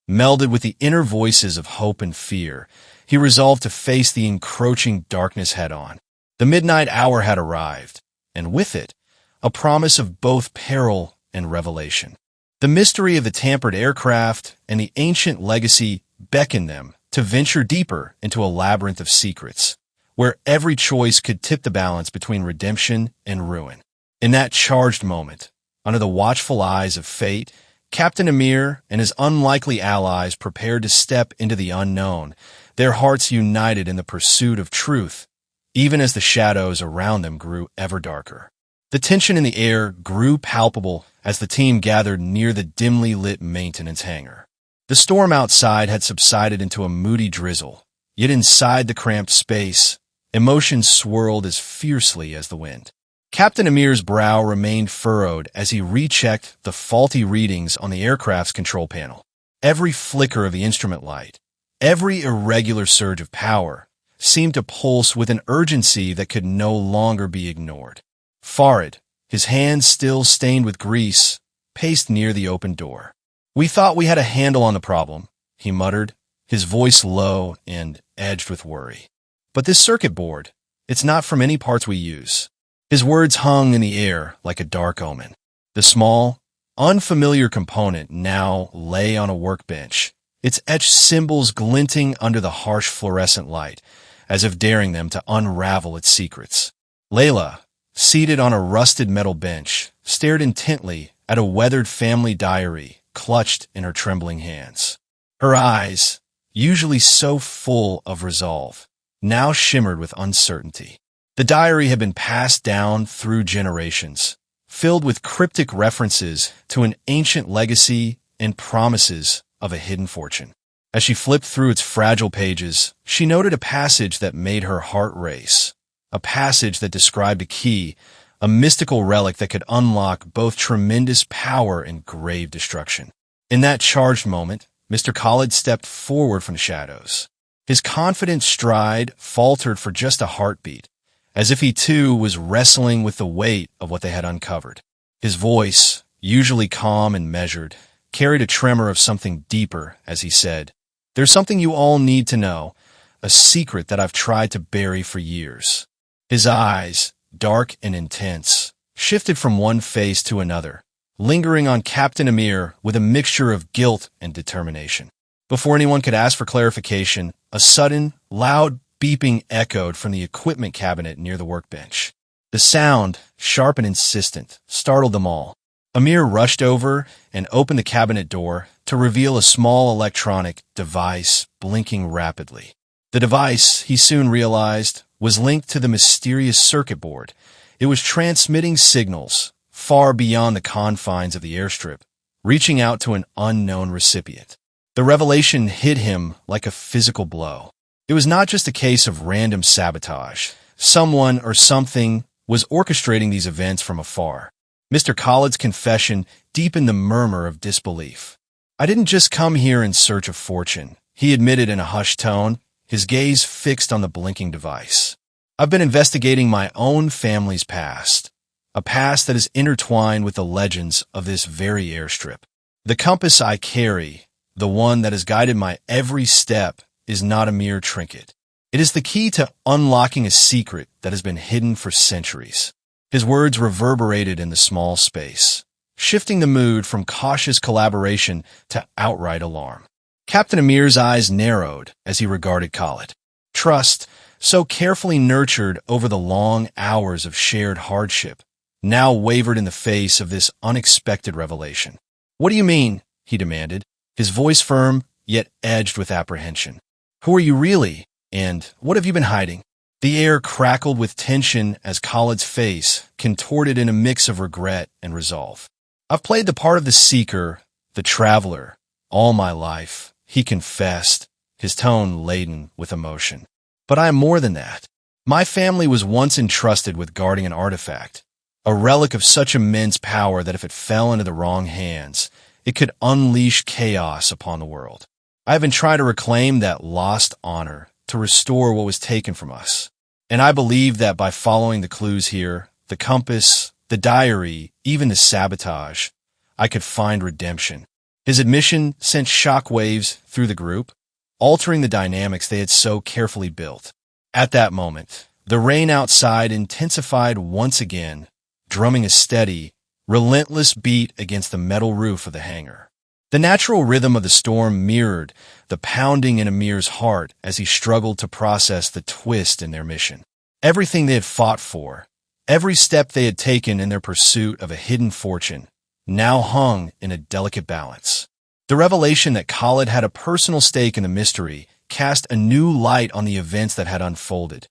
melded with the inner voices of hope and fear, he resolved to face the encroaching darkness head-on. The midnight hour had arrived, and with it, a promise of both peril and revelation. The mystery of the tampered aircraft and the ancient legacy beckoned them to venture deeper into a labyrinth of secrets, where every choice could tip the balance between redemption and ruin. In that charged moment, under the watchful eyes of fate, Captain Amir and his unlikely allies prepared to step into the unknown, their hearts united in the pursuit of truth, even as the shadows around them grew ever darker. The tension in the air grew palpable as the team gathered near the dimly lit maintenance hangar. The storm outside had subsided into a moody drizzle, yet inside the cramped space, emotions swirled as fiercely as the wind. Captain Amir's brow remained furrowed as he rechecked the faulty readings on the aircraft's control panel. Every flicker of the instrument light, every irregular surge of power, seemed to pulse with an urgency that could no longer be ignored. Farid, his hands still stained with grease, paced near the open door. "We thought we had a handle on the problem," he muttered, his voice low and edged with worry. "But this circuit board, it's not from any parts we use." His words hung in the air like a dark omen. The small, unfamiliar component now lay on a workbench, its etched symbols glinting under the harsh fluorescent light, as if daring them to unravel its secrets. Layla, seated on a rusted metal bench, stared intently at a weathered family diary clutched in her trembling hands. Her eyes, usually so full of resolve, now shimmered with uncertainty. The diary had been passed down through generations, filled with cryptic references to an ancient legacy and promises of a hidden fortune. As she flipped through its fragile pages, she noted a passage that made her heart race, a passage that described a key, a mystical relic that could unlock both tremendous power and grave destruction. In that charged moment, Mr. Khalid stepped forward from the shadows. His confident stride faltered for just a heartbeat, as if he too was wrestling with the weight of what they had uncovered. His voice, usually calm and measured, carried a tremor of something deeper as he said, "There's something you all need to know, a secret that I've tried to bury for years." His eyes, dark and intense, shifted from one face to another, lingering on Captain Amir with a mixture of guilt and determination. Before anyone could ask for clarification, a sudden, loud beeping echoed from the equipment cabinet near the workbench. The sound, sharp and insistent, startled them all. Amir rushed over and opened the cabinet door to reveal a small electronic device blinking rapidly. The device, he soon realized, was linked to the mysterious circuit board. It was transmitting signals far beyond the confines of the airstrip, reaching out to an unknown recipient. The revelation hit him like a physical blow. It was not just a case of random sabotage. Someone or something was orchestrating these events from afar. Mr. Khalid's confession deepened the murmur of disbelief. "I didn't just come here in search of fortune," he admitted in a hushed tone, his gaze fixed on the blinking device. "I've been investigating my own family's past, a past that is intertwined with the legends of this very airstrip. The compass I carry, the one that has guided my every step, is not a mere trinket. It is the key to unlocking a secret that has been hidden for centuries." His words reverberated in the small space, shifting the mood from cautious collaboration to outright alarm. Captain Amir's eyes narrowed as he regarded Khalid. Trust, so carefully nurtured over the long hours of shared hardship, now wavered in the face of this unexpected revelation. "What do you mean?" he demanded, his voice firm yet edged with apprehension. "Who are you really? And what have you been hiding?" The air crackled with tension as Khalid's face contorted in a mix of regret and resolve. "I've played the part of the seeker, the traveler, all my life," he confessed, his tone laden with emotion. "But I am more than that. My family was once entrusted with guarding an artifact, a relic of such immense power that if it fell into the wrong hands, it could unleash chaos upon the world. I have been trying to reclaim that lost honor, to restore what was taken from us. And I believe that by following the clues here, the compass, the diary, even the sabotage, I could find redemption." His admission sent shockwaves through the group, altering the dynamics they had so carefully built. At that moment, the rain outside intensified once again, drumming a steady, relentless beat against the metal roof of the hangar. The natural rhythm of the storm mirrored the pounding in Amir's heart as he struggled to process the twist in their mission. Everything they had fought for, every step they had taken in their pursuit of a hidden fortune, now hung in a delicate balance. The revelation that Khalid had a personal stake in the mystery cast a new light on the events that had unfolded.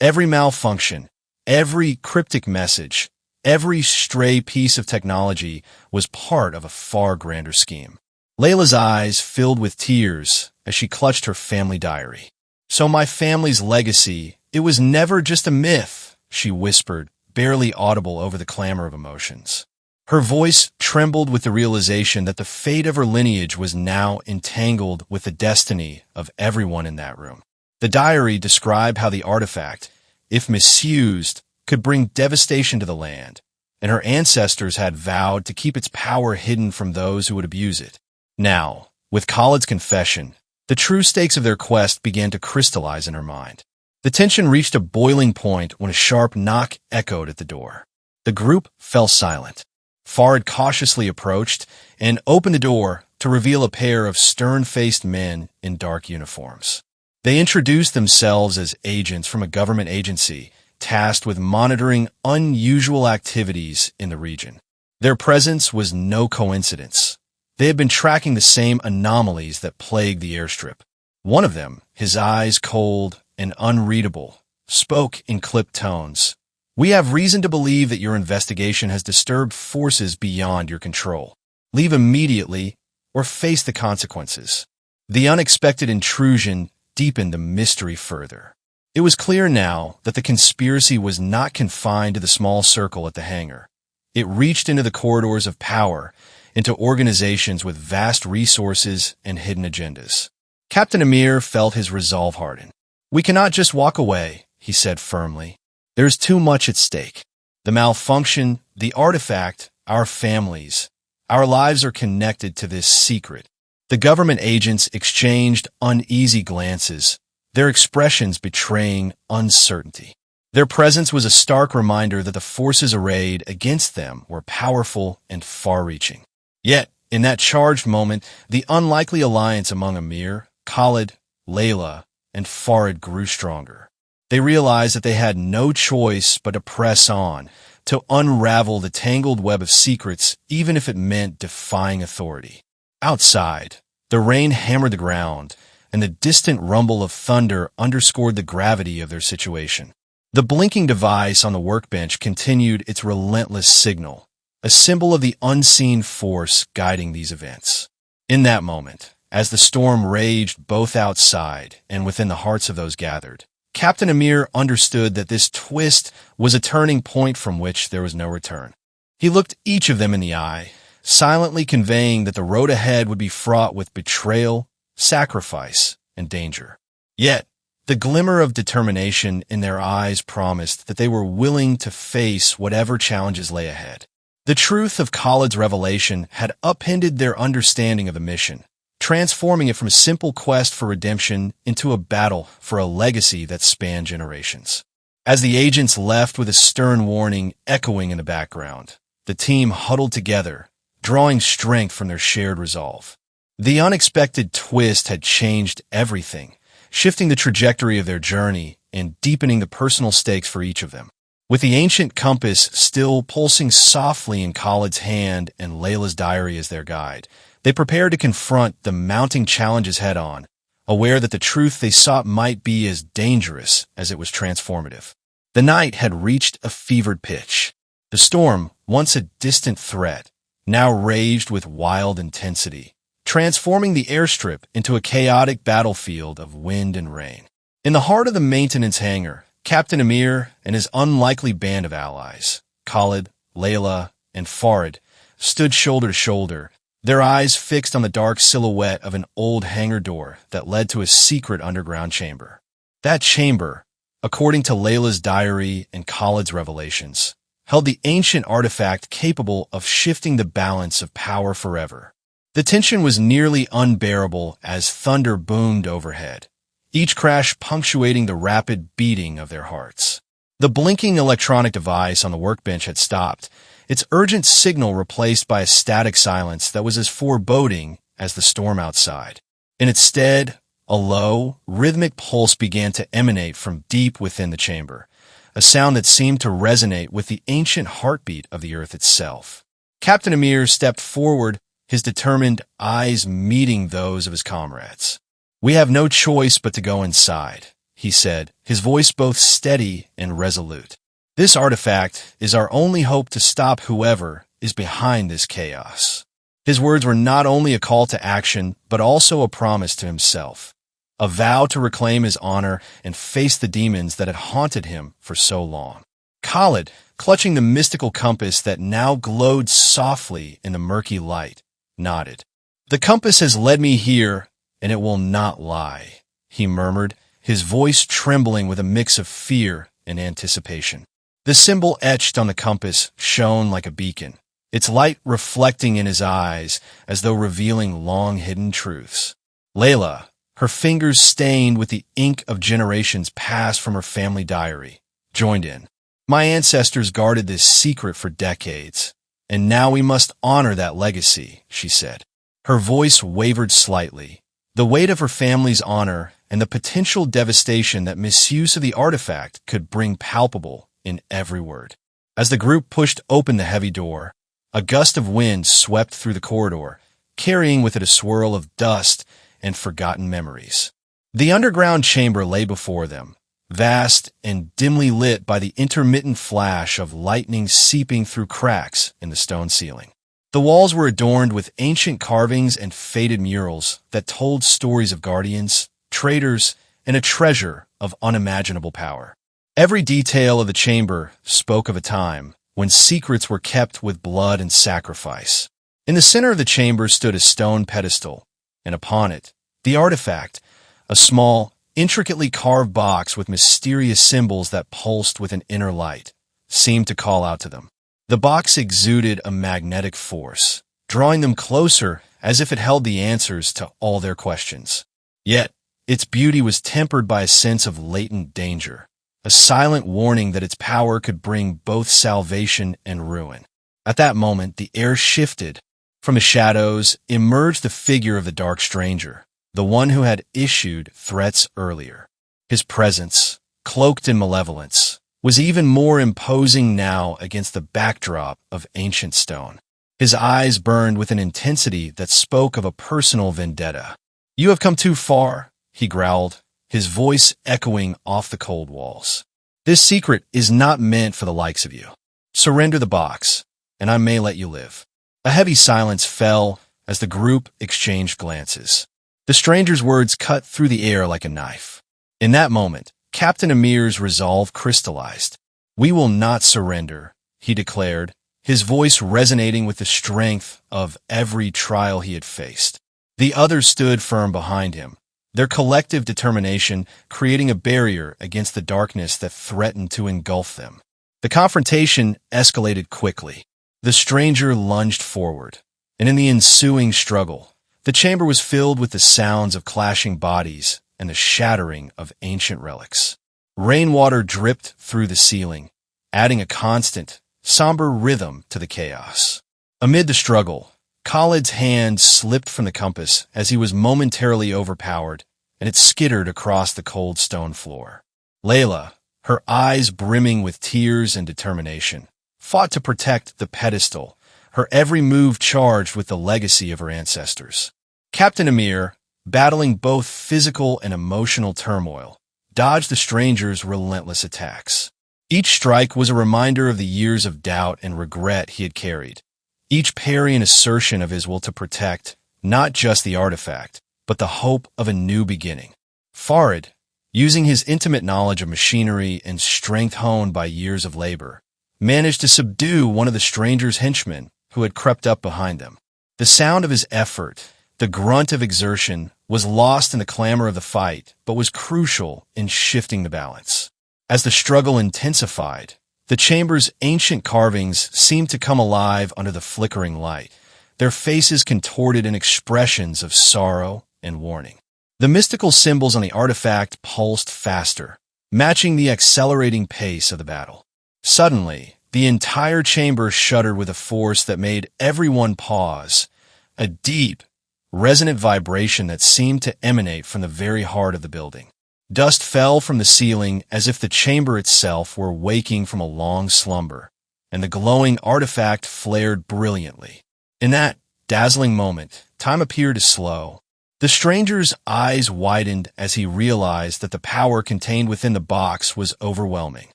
Every malfunction, every cryptic message, every stray piece of technology was part of a far grander scheme. Layla's eyes filled with tears as she clutched her family diary. "So my family's legacy, it was never just a myth," she whispered, barely audible over the clamor of emotions. Her voice trembled with the realization that the fate of her lineage was now entangled with the destiny of everyone in that room. The diary described how the artifact, if misused, could bring devastation to the land, and her ancestors had vowed to keep its power hidden from those who would abuse it. Now, with Khalid's confession, the true stakes of their quest began to crystallize in her mind. The tension reached a boiling point when a sharp knock echoed at the door. The group fell silent. Farid cautiously approached and opened the door to reveal a pair of stern-faced men in dark uniforms. They introduced themselves as agents from a government agency tasked with monitoring unusual activities in the region. Their presence was no coincidence. They had been tracking the same anomalies that plagued the airstrip. One of them, his eyes cold and unreadable, spoke in clipped tones. "We have reason to believe that your investigation has disturbed forces beyond your control. Leave immediately or face the consequences." The unexpected intrusion deepened the mystery further. It was clear now that the conspiracy was not confined to the small circle at the hangar. It reached into the corridors of power, into organizations with vast resources and hidden agendas. Captain Amir felt his resolve harden. "We cannot just walk away," he said firmly. "There is too much at stake. The malfunction, the artifact, our families. Our lives are connected to this secret." The government agents exchanged uneasy glances, their expressions betraying uncertainty. Their presence was a stark reminder that the forces arrayed against them were powerful and far-reaching. Yet, in that charged moment, the unlikely alliance among Amir, Khalid, Layla, and Farid grew stronger. They realized that they had no choice but to press on, to unravel the tangled web of secrets, even if it meant defying authority. Outside, the rain hammered the ground, and the distant rumble of thunder underscored the gravity of their situation. The blinking device on the workbench continued its relentless signal, a symbol of the unseen force guiding these events. In that moment, as the storm raged both outside and within the hearts of those gathered, Captain Amir understood that this twist was a turning point from which there was no return. He looked each of them in the eye, silently conveying that the road ahead would be fraught with betrayal, sacrifice, and danger. Yet, the glimmer of determination in their eyes promised that they were willing to face whatever challenges lay ahead. The truth of Khalid's revelation had upended their understanding of the mission, transforming it from a simple quest for redemption into a battle for a legacy that spanned generations. As the agents left with a stern warning echoing in the background, the team huddled together, drawing strength from their shared resolve. The unexpected twist had changed everything, shifting the trajectory of their journey and deepening the personal stakes for each of them. With the ancient compass still pulsing softly in Khalid's hand and Layla's diary as their guide, they prepared to confront the mounting challenges head-on, aware that the truth they sought might be as dangerous as it was transformative. The night had reached a fevered pitch. The storm, once a distant threat, now raged with wild intensity, transforming the airstrip into a chaotic battlefield of wind and rain. In the heart of the maintenance hangar, Captain Amir and his unlikely band of allies, Khalid, Layla, and Farid, stood shoulder to shoulder, their eyes fixed on the dark silhouette of an old hangar door that led to a secret underground chamber. That chamber, according to Layla's diary and Khalid's revelations, held the ancient artifact capable of shifting the balance of power forever. The tension was nearly unbearable as thunder boomed overhead, each crash punctuating the rapid beating of their hearts. The blinking electronic device on the workbench had stopped, its urgent signal replaced by a static silence that was as foreboding as the storm outside. In its stead, a low, rhythmic pulse began to emanate from deep within the chamber, a sound that seemed to resonate with the ancient heartbeat of the earth itself. Captain Amir stepped forward, his determined eyes meeting those of his comrades. "We have no choice but to go inside," he said, his voice both steady and resolute. "This artifact is our only hope to stop whoever is behind this chaos." His words were not only a call to action, but also a promise to himself, a vow to reclaim his honor and face the demons that had haunted him for so long. Khalid, clutching the mystical compass that now glowed softly in the murky light, nodded. "The compass has led me here, and it will not lie," he murmured, his voice trembling with a mix of fear and anticipation. The symbol etched on the compass shone like a beacon, its light reflecting in his eyes as though revealing long-hidden truths. Layla, her fingers stained with the ink of generations passed from her family diary, joined in. "My ancestors guarded this secret for decades. And now we must honor that legacy, she said. Her voice wavered slightly. The weight of her family's honor and the potential devastation that misuse of the artifact could bring palpable in every word. As the group pushed open the heavy door, a gust of wind swept through the corridor, carrying with it a swirl of dust and forgotten memories. The underground chamber lay before them, vast and dimly lit by the intermittent flash of lightning seeping through cracks in the stone ceiling. The walls were adorned with ancient carvings and faded murals that told stories of guardians, traitors, and a treasure of unimaginable power. Every detail of the chamber spoke of a time when secrets were kept with blood and sacrifice. In the center of the chamber stood a stone pedestal, and upon it, the artifact, a small, intricately carved box with mysterious symbols that pulsed with an inner light, seemed to call out to them. The box exuded a magnetic force, drawing them closer as if it held the answers to all their questions. Yet, its beauty was tempered by a sense of latent danger, a silent warning that its power could bring both salvation and ruin. At that moment, the air shifted. From the shadows emerged the figure of the dark stranger, the one who had issued threats earlier. His presence, cloaked in malevolence, was even more imposing now against the backdrop of ancient stone. His eyes burned with an intensity that spoke of a personal vendetta. "You have come too far," he growled, his voice echoing off the cold walls. "This secret is not meant for the likes of you. Surrender the box, and I may let you live." A heavy silence fell as the group exchanged glances. The stranger's words cut through the air like a knife. In that moment, Captain Amir's resolve crystallized. "We will not surrender," he declared, his voice resonating with the strength of every trial he had faced. The others stood firm behind him, their collective determination creating a barrier against the darkness that threatened to engulf them. The confrontation escalated quickly. The stranger lunged forward, and in the ensuing struggle, the chamber was filled with the sounds of clashing bodies and the shattering of ancient relics. Rainwater dripped through the ceiling, adding a constant, somber rhythm to the chaos. Amid the struggle, Khalid's hand slipped from the compass as he was momentarily overpowered, and it skittered across the cold stone floor. Layla, her eyes brimming with tears and determination, fought to protect the pedestal, her every move charged with the legacy of her ancestors. Captain Amir, battling both physical and emotional turmoil, dodged the stranger's relentless attacks. Each strike was a reminder of the years of doubt and regret he had carried, each parry an assertion of his will to protect not just the artifact, but the hope of a new beginning. Farid, using his intimate knowledge of machinery and strength honed by years of labor, managed to subdue one of the stranger's henchmen who had crept up behind them. The sound of his effort, the grunt of exertion, was lost in the clamor of the fight, but was crucial in shifting the balance. As the struggle intensified, the chamber's ancient carvings seemed to come alive under the flickering light, their faces contorted in expressions of sorrow and warning. The mystical symbols on the artifact pulsed faster, matching the accelerating pace of the battle. Suddenly, the entire chamber shuddered with a force that made everyone pause, a deep, resonant vibration that seemed to emanate from the very heart of the building. Dust fell from the ceiling as if the chamber itself were waking from a long slumber, and the glowing artifact flared brilliantly. In that dazzling moment, time appeared to slow. The stranger's eyes widened as he realized that the power contained within the box was overwhelming.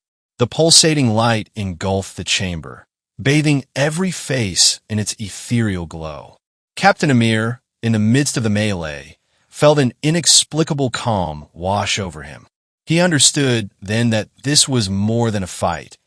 The pulsating light engulfed the chamber, bathing every face in its ethereal glow. Captain Amir, in the midst of the melee, felt an inexplicable calm wash over him. He understood then that this was more than a fight.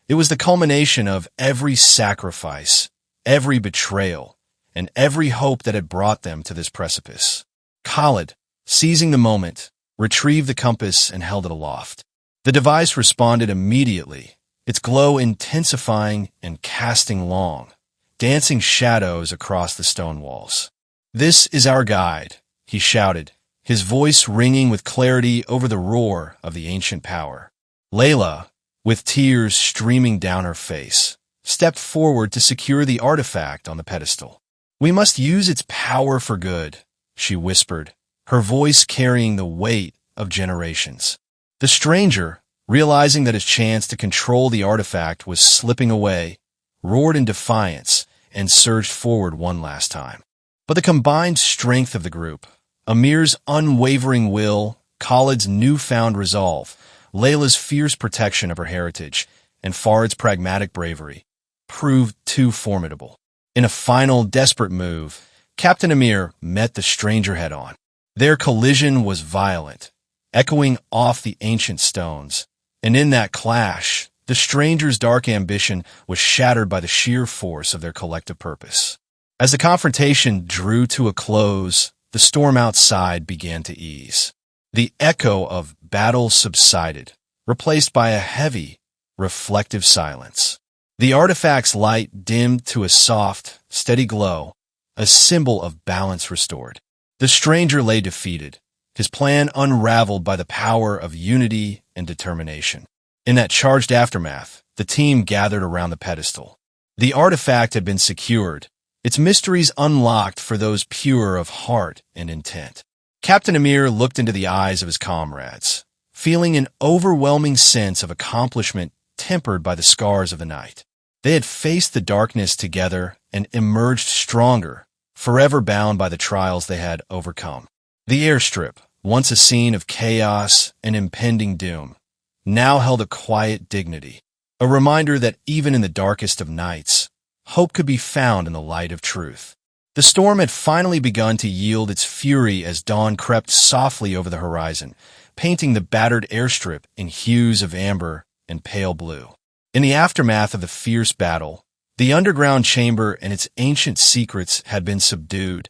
It was the culmination of every sacrifice, every betrayal, and every hope that had brought them to this precipice. Khalid, seizing the moment, retrieved the compass and held it aloft. The device responded immediately, its glow intensifying and casting long, dancing shadows across the stone walls. "This is our guide," he shouted, his voice ringing with clarity over the roar of the ancient power. Layla, with tears streaming down her face, stepped forward to secure the artifact on the pedestal. "We must use its power for good," she whispered, her voice carrying the weight of generations. The stranger, realizing that his chance to control the artifact was slipping away, roared in defiance and surged forward one last time. But the combined strength of the group, Amir's unwavering will, Khalid's newfound resolve, Layla's fierce protection of her heritage, and Farid's pragmatic bravery, proved too formidable. In a final, desperate move, Captain Amir met the stranger head-on. Their collision was violent, echoing off the ancient stones, and in that clash, the stranger's dark ambition was shattered by the sheer force of their collective purpose. As the confrontation drew to a close, the storm outside began to ease. The echo of battle subsided, replaced by a heavy, reflective silence. The artifact's light dimmed to a soft, steady glow, a symbol of balance restored. The stranger lay defeated, his plan unraveled by the power of unity and determination. In that charged aftermath, the team gathered around the pedestal. The artifact had been secured, its mysteries unlocked for those pure of heart and intent. Captain Amir looked into the eyes of his comrades, feeling an overwhelming sense of accomplishment tempered by the scars of the night. They had faced the darkness together and emerged stronger, forever bound by the trials they had overcome. The airstrip, once a scene of chaos and impending doom, now held a quiet dignity, a reminder that even in the darkest of nights, hope could be found in the light of truth. The storm had finally begun to yield its fury as dawn crept softly over the horizon, painting the battered airstrip in hues of amber and pale blue. In the aftermath of the fierce battle, the underground chamber and its ancient secrets had been subdued,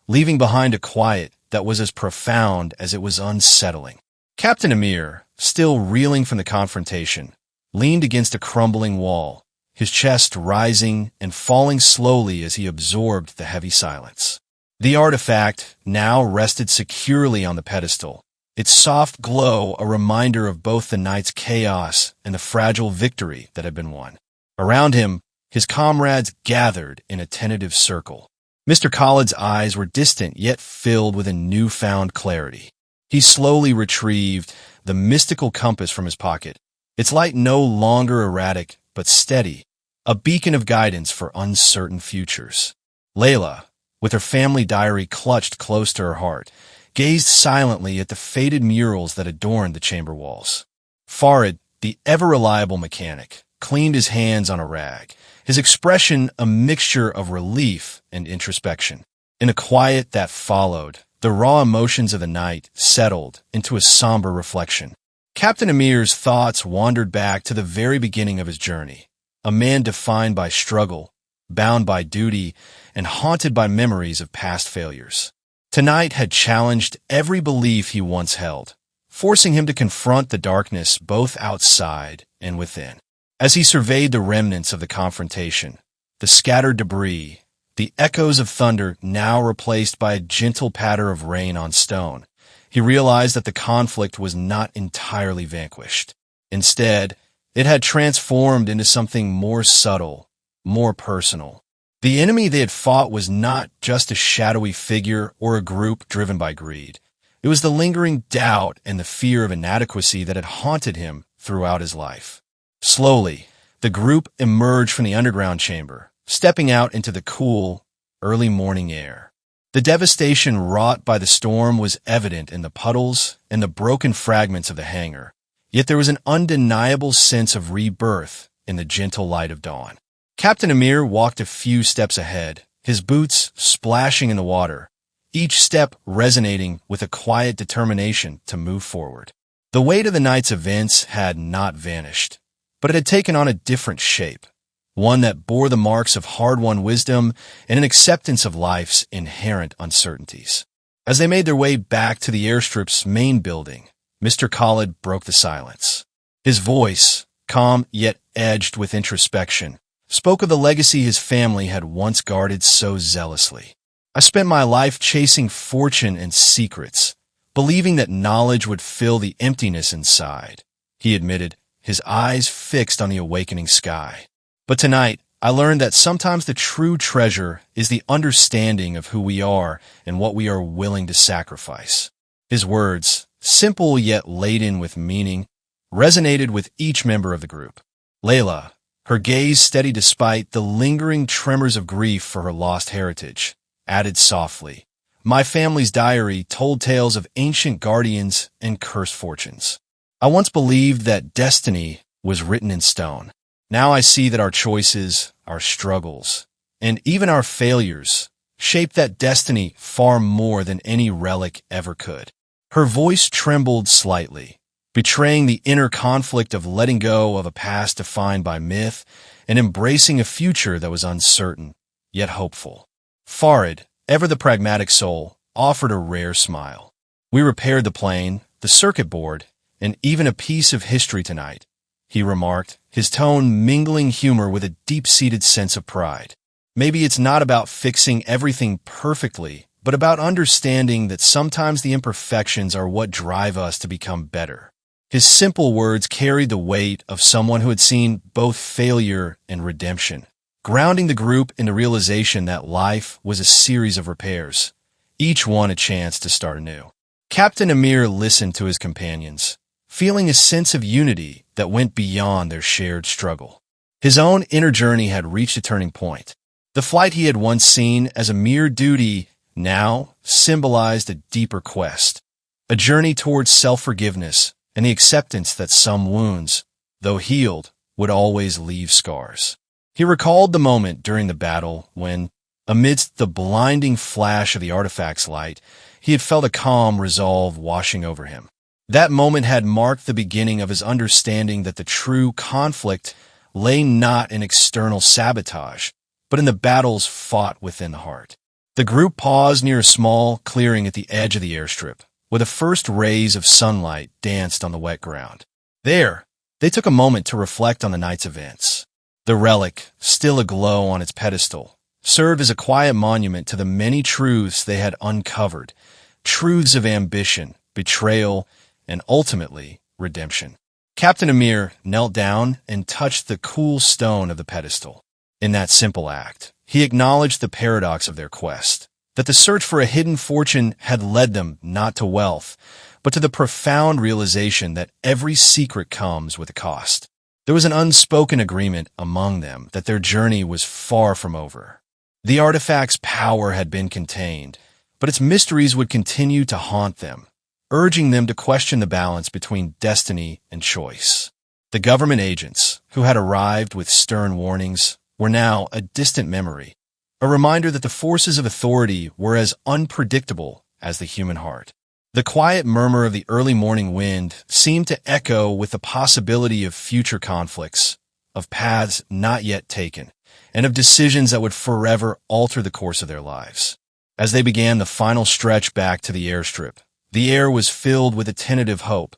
leaving behind a quiet that was as profound as it was unsettling. Captain Amir, still reeling from the confrontation, leaned against a crumbling wall, his chest rising and falling slowly as he absorbed the heavy silence. The artifact now rested securely on the pedestal, its soft glow a reminder of both the night's chaos and the fragile victory that had been won. Around him, his comrades gathered in a tentative circle. Mr. Khalid's eyes were distant yet filled with a newfound clarity. He slowly retrieved the mystical compass from his pocket, its light no longer erratic but steady, a beacon of guidance for uncertain futures. Layla, with her family diary clutched close to her heart, gazed silently at the faded murals that adorned the chamber walls. Farid, the ever-reliable mechanic, cleaned his hands on a rag, his expression a mixture of relief and introspection. In the quiet that followed, the raw emotions of the night settled into a somber reflection. Captain Amir's thoughts wandered back to the very beginning of his journey, a man defined by struggle, bound by duty, and haunted by memories of past failures. Tonight had challenged every belief he once held, forcing him to confront the darkness both outside and within. As he surveyed the remnants of the confrontation, the scattered debris, the echoes of thunder now replaced by a gentle patter of rain on stone, he realized that the conflict was not entirely vanquished. Instead, it had transformed into something more subtle, more personal. The enemy they had fought was not just a shadowy figure or a group driven by greed. It was the lingering doubt and the fear of inadequacy that had haunted him throughout his life. Slowly, the group emerged from the underground chamber, stepping out into the cool, early morning air. The devastation wrought by the storm was evident in the puddles and the broken fragments of the hangar, yet there was an undeniable sense of rebirth in the gentle light of dawn. Captain Amir walked a few steps ahead, his boots splashing in the water, each step resonating with a quiet determination to move forward. The weight of the night's events had not vanished, but it had taken on a different shape, one that bore the marks of hard-won wisdom and an acceptance of life's inherent uncertainties. As they made their way back to the airstrip's main building, Mr. Khalid broke the silence. His voice, calm yet edged with introspection, spoke of the legacy his family had once guarded so zealously. "I spent my life chasing fortune and secrets, believing that knowledge would fill the emptiness inside," he admitted, his eyes fixed on the awakening sky. "But tonight, I learned that sometimes the true treasure is the understanding of who we are and what we are willing to sacrifice. His words, simple yet laden with meaning, resonated with each member of the group. Layla, her gaze steady despite the lingering tremors of grief for her lost heritage, added softly, "My family's diary told tales of ancient guardians and cursed fortunes. I once believed that destiny was written in stone. Now I see that our choices, our struggles, and even our failures shape that destiny far more than any relic ever could." Her voice trembled slightly, betraying the inner conflict of letting go of a past defined by myth and embracing a future that was uncertain, yet hopeful. Farid, ever the pragmatic soul, offered a rare smile. "We repaired the plane, the circuit board, and even a piece of history tonight," he remarked, his tone mingling humor with a deep-seated sense of pride. "Maybe it's not about fixing everything perfectly, but about understanding that sometimes the imperfections are what drive us to become better." His simple words carried the weight of someone who had seen both failure and redemption, grounding the group in the realization that life was a series of repairs, each one a chance to start anew. Captain Amir listened to his companions, feeling a sense of unity that went beyond their shared struggle. His own inner journey had reached a turning point. The flight he had once seen as a mere duty now symbolized a deeper quest, a journey towards self-forgiveness and the acceptance that some wounds, though healed, would always leave scars. He recalled the moment during the battle when, amidst the blinding flash of the artifact's light, he had felt a calm resolve washing over him. That moment had marked the beginning of his understanding that the true conflict lay not in external sabotage, but in the battles fought within the heart. The group paused near a small clearing at the edge of the airstrip, where the first rays of sunlight danced on the wet ground. There, they took a moment to reflect on the night's events. The relic, still aglow on its pedestal, served as a quiet monument to the many truths they had uncovered, truths of ambition, betrayal, and ultimately, redemption. Captain Amir knelt down and touched the cool stone of the pedestal. In that simple act, he acknowledged the paradox of their quest, that the search for a hidden fortune had led them not to wealth, but to the profound realization that every secret comes with a cost. There was an unspoken agreement among them that their journey was far from over. The artifact's power had been contained, but its mysteries would continue to haunt them, urging them to question the balance between destiny and choice. The government agents, who had arrived with stern warnings, were now a distant memory, a reminder that the forces of authority were as unpredictable as the human heart. The quiet murmur of the early morning wind seemed to echo with the possibility of future conflicts, of paths not yet taken, and of decisions that would forever alter the course of their lives. As they began the final stretch back to the airstrip, the air was filled with a tentative hope,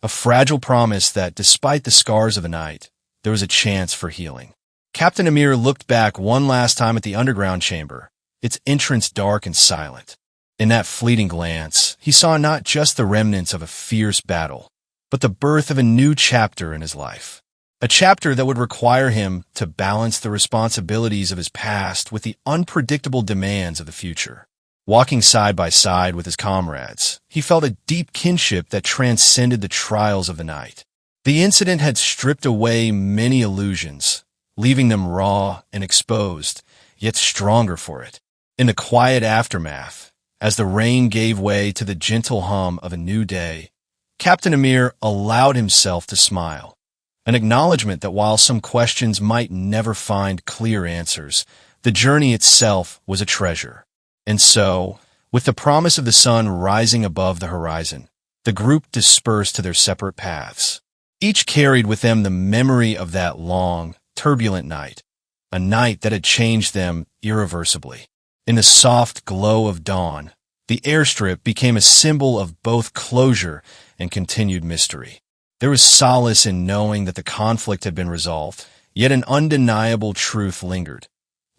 a fragile promise that, despite the scars of the night, there was a chance for healing. Captain Amir looked back one last time at the underground chamber, its entrance dark and silent. In that fleeting glance, he saw not just the remnants of a fierce battle, but the birth of a new chapter in his life. A chapter that would require him to balance the responsibilities of his past with the unpredictable demands of the future. Walking side by side with his comrades, he felt a deep kinship that transcended the trials of the night. The incident had stripped away many illusions, leaving them raw and exposed, yet stronger for it. In the quiet aftermath, as the rain gave way to the gentle hum of a new day, Captain Amir allowed himself to smile, an acknowledgement that while some questions might never find clear answers, the journey itself was a treasure. And so, with the promise of the sun rising above the horizon, the group dispersed to their separate paths. Each carried with them the memory of that long, turbulent night, a night that had changed them irreversibly. In the soft glow of dawn, the airstrip became a symbol of both closure and continued mystery. There was solace in knowing that the conflict had been resolved, yet an undeniable truth lingered.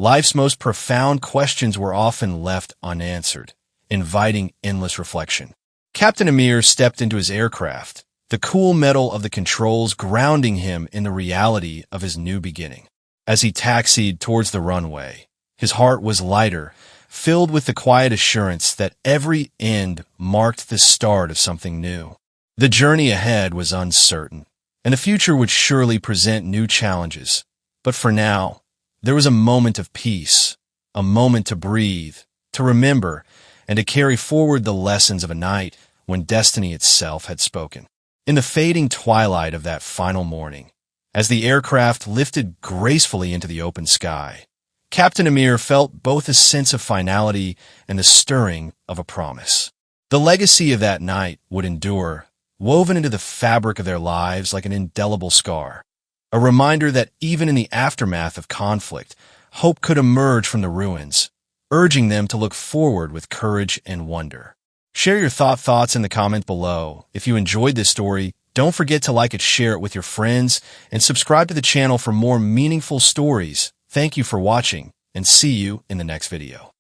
Life's most profound questions were often left unanswered, inviting endless reflection. Captain Amir stepped into his aircraft, the cool metal of the controls grounding him in the reality of his new beginning. as he taxied towards the runway. His heart was lighter, filled with the quiet assurance that every end marked the start of something new. The journey ahead was uncertain, and the future would surely present new challenges. But for now, there was a moment of peace, a moment to breathe, to remember, and to carry forward the lessons of a night when destiny itself had spoken. In the fading twilight of that final morning, as the aircraft lifted gracefully into the open sky, Captain Amir felt both a sense of finality and the stirring of a promise. The legacy of that night would endure, woven into the fabric of their lives like an indelible scar, a reminder that even in the aftermath of conflict, hope could emerge from the ruins, urging them to look forward with courage and wonder. Share your thoughts in the comment below. If you enjoyed this story, don't forget to like it, share it with your friends, and subscribe to the channel for more meaningful stories. Thank you for watching, and see you in the next video.